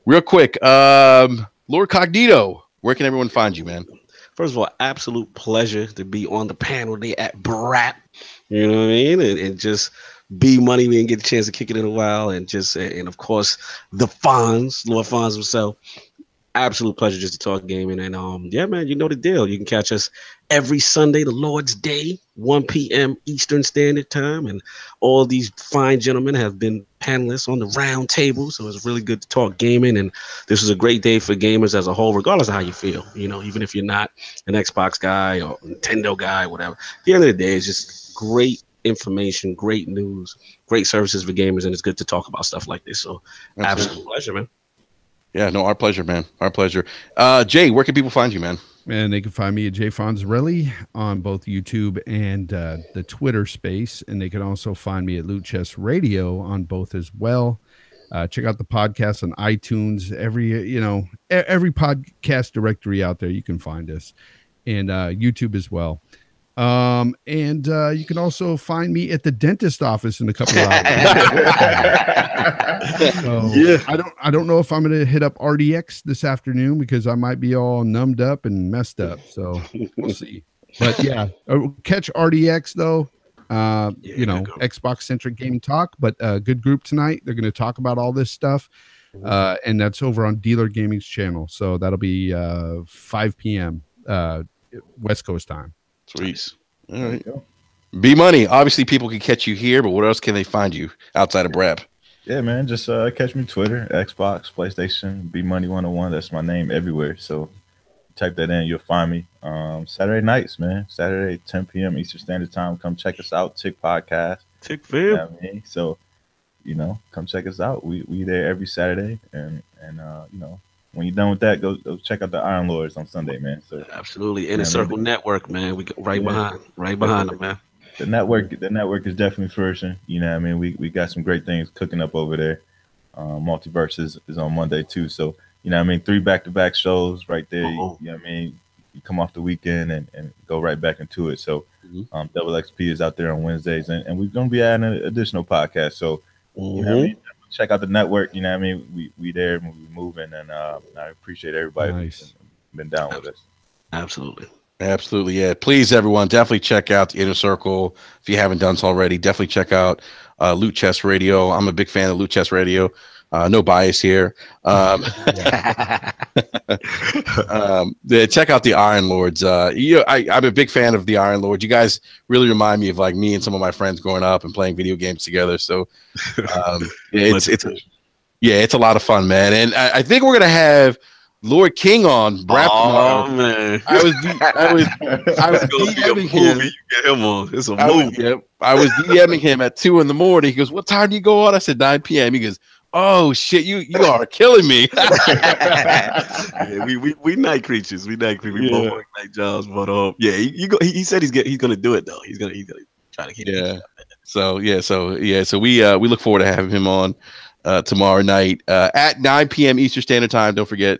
real quick, Lord Cognito, where can everyone find you, man? First of all, absolute pleasure to be on the panel today at BRAP. You know what I mean? And just B Money. We didn't get a chance to kick it in a while. And of course, the Fonz, Lord Fonz himself. Absolute pleasure just to talk gaming. And yeah, man, you know the deal. You can catch us every Sunday, the Lord's Day, 1 p.m. Eastern Standard Time. And all these fine gentlemen have been panelists on the round table. So it's really good to talk gaming. And this is a great day for gamers as a whole, regardless of how you feel. Even if you're not an Xbox guy or Nintendo guy, whatever. At the end of the day, it's just great information, great news, great services for gamers. And it's good to talk about stuff like this. So absolute pleasure, man. Yeah, no, our pleasure, man. Our pleasure. Jay, where can people find you, man? And they can find me at Jay Fonzarelli on both YouTube and the Twitter space. And they can also find me at Loot Chess Radio on both as well. Check out the podcast on iTunes. Every podcast directory out there, you can find us. And YouTube as well. And you can also find me at the dentist office in a couple of hours. I don't know if I'm going to hit up RDX this afternoon because I might be all numbed up and messed up. So we'll see. But yeah, catch RDX though. Xbox centric gaming talk, but good group tonight. They're going to talk about all this stuff. And that's over on Dealer Gaming's channel. So that'll be 5 p.m. West Coast time. Sweet. All right. B Money. Obviously, people can catch you here, but what else can they find you outside of BRAP? Yeah, man. Just catch me Twitter, Xbox, PlayStation, B Money 101. That's my name everywhere. So type that in, you'll find me. Saturday nights, man. Saturday, 10 p.m. Eastern Standard Time. Come check us out. Tick Podcast. Tick Film. You know what I mean? So, come check us out. We there every Saturday, and when you're done with that, go check out the Iron Lords on Sunday, man. So absolutely, Inner Circle Network, man. We right behind them, man. The network is definitely flourishing. You know what I mean? We got some great things cooking up over there. Multiverse is on Monday too. So, 3 back-to-back shows right there. You know what I mean? You come off the weekend and go right back into it. So Double XP is out there on Wednesdays, and we're gonna be adding an additional podcast. So you know what I mean? Check out the network. You know what I mean? We there and we moving, and I appreciate everybody who's been down with us. Absolutely. Yeah. Please, everyone, definitely check out the Inner Circle if you haven't done so already. Definitely check out Loot Chess Radio. I'm a big fan of Loot Chess Radio. No bias here. Check out the Iron Lords. I'm a big fan of the Iron Lords. You guys really remind me of like me and some of my friends growing up and playing video games together. So it's Yeah, it's a lot of fun, man. And I think we're gonna have Lord King on BRAP tomorrow. Man, I was DMing him. You get him on. It's a I was movie. DMing him at 2 a.m. He goes, "What time do you go on?" I said 9 p.m. He goes, "Oh shit, you are killing me." Yeah, we night creatures. We night creatures. We both work night jobs, but yeah, he said he's gonna do it though. He's gonna try to keep it. So we look forward to having him on tomorrow night at 9 p.m. Eastern Standard Time. Don't forget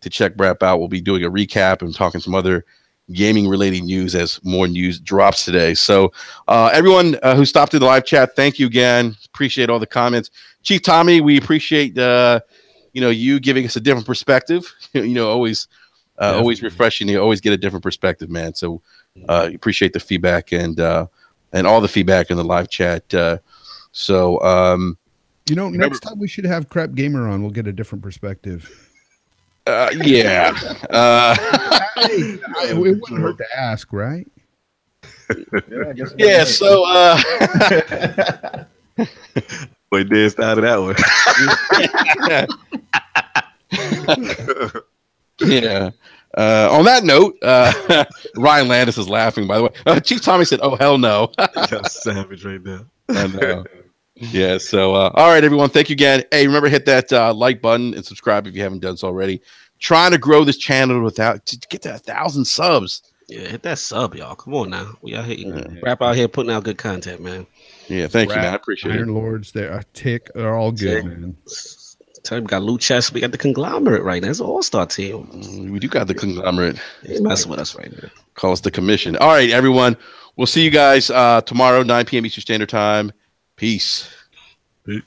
to check BRAP out. We'll be doing a recap and talking some other gaming related news as more news drops today. So everyone who stopped in the live chat, thank you again. Appreciate all the comments. Chief Tommy, we appreciate you giving us a different perspective. Always refreshing. You always get a different perspective, man. So appreciate the feedback and all the feedback in the live chat. Next time we should have Crap Gamer on. We'll get a different perspective. Yeah. It wouldn't hurt to ask, right? Yeah. So, boy, Dan started that one. Yeah. On that note, Ryan Landis is laughing. By the way, Chief Tommy said, "Oh hell no!" That's savage right now. And, yeah. So, all right, everyone. Thank you again. Hey, remember hit that like button and subscribe if you haven't done so already. Trying to grow this channel to get to 1,000 subs. Yeah, hit that sub, y'all. Come on now. We out here, BRAP out here putting out good content, man. Yeah, thank you, man. I appreciate Iron it. Lords, they're they're all good, man. Tell you, we got Loot Chest. We got the conglomerate right now. It's an all-star team. We do got the conglomerate. He's messing with us right now. Call us the commission. All right, everyone. We'll see you guys tomorrow, 9 p.m. Eastern Standard Time. Peace. Peace.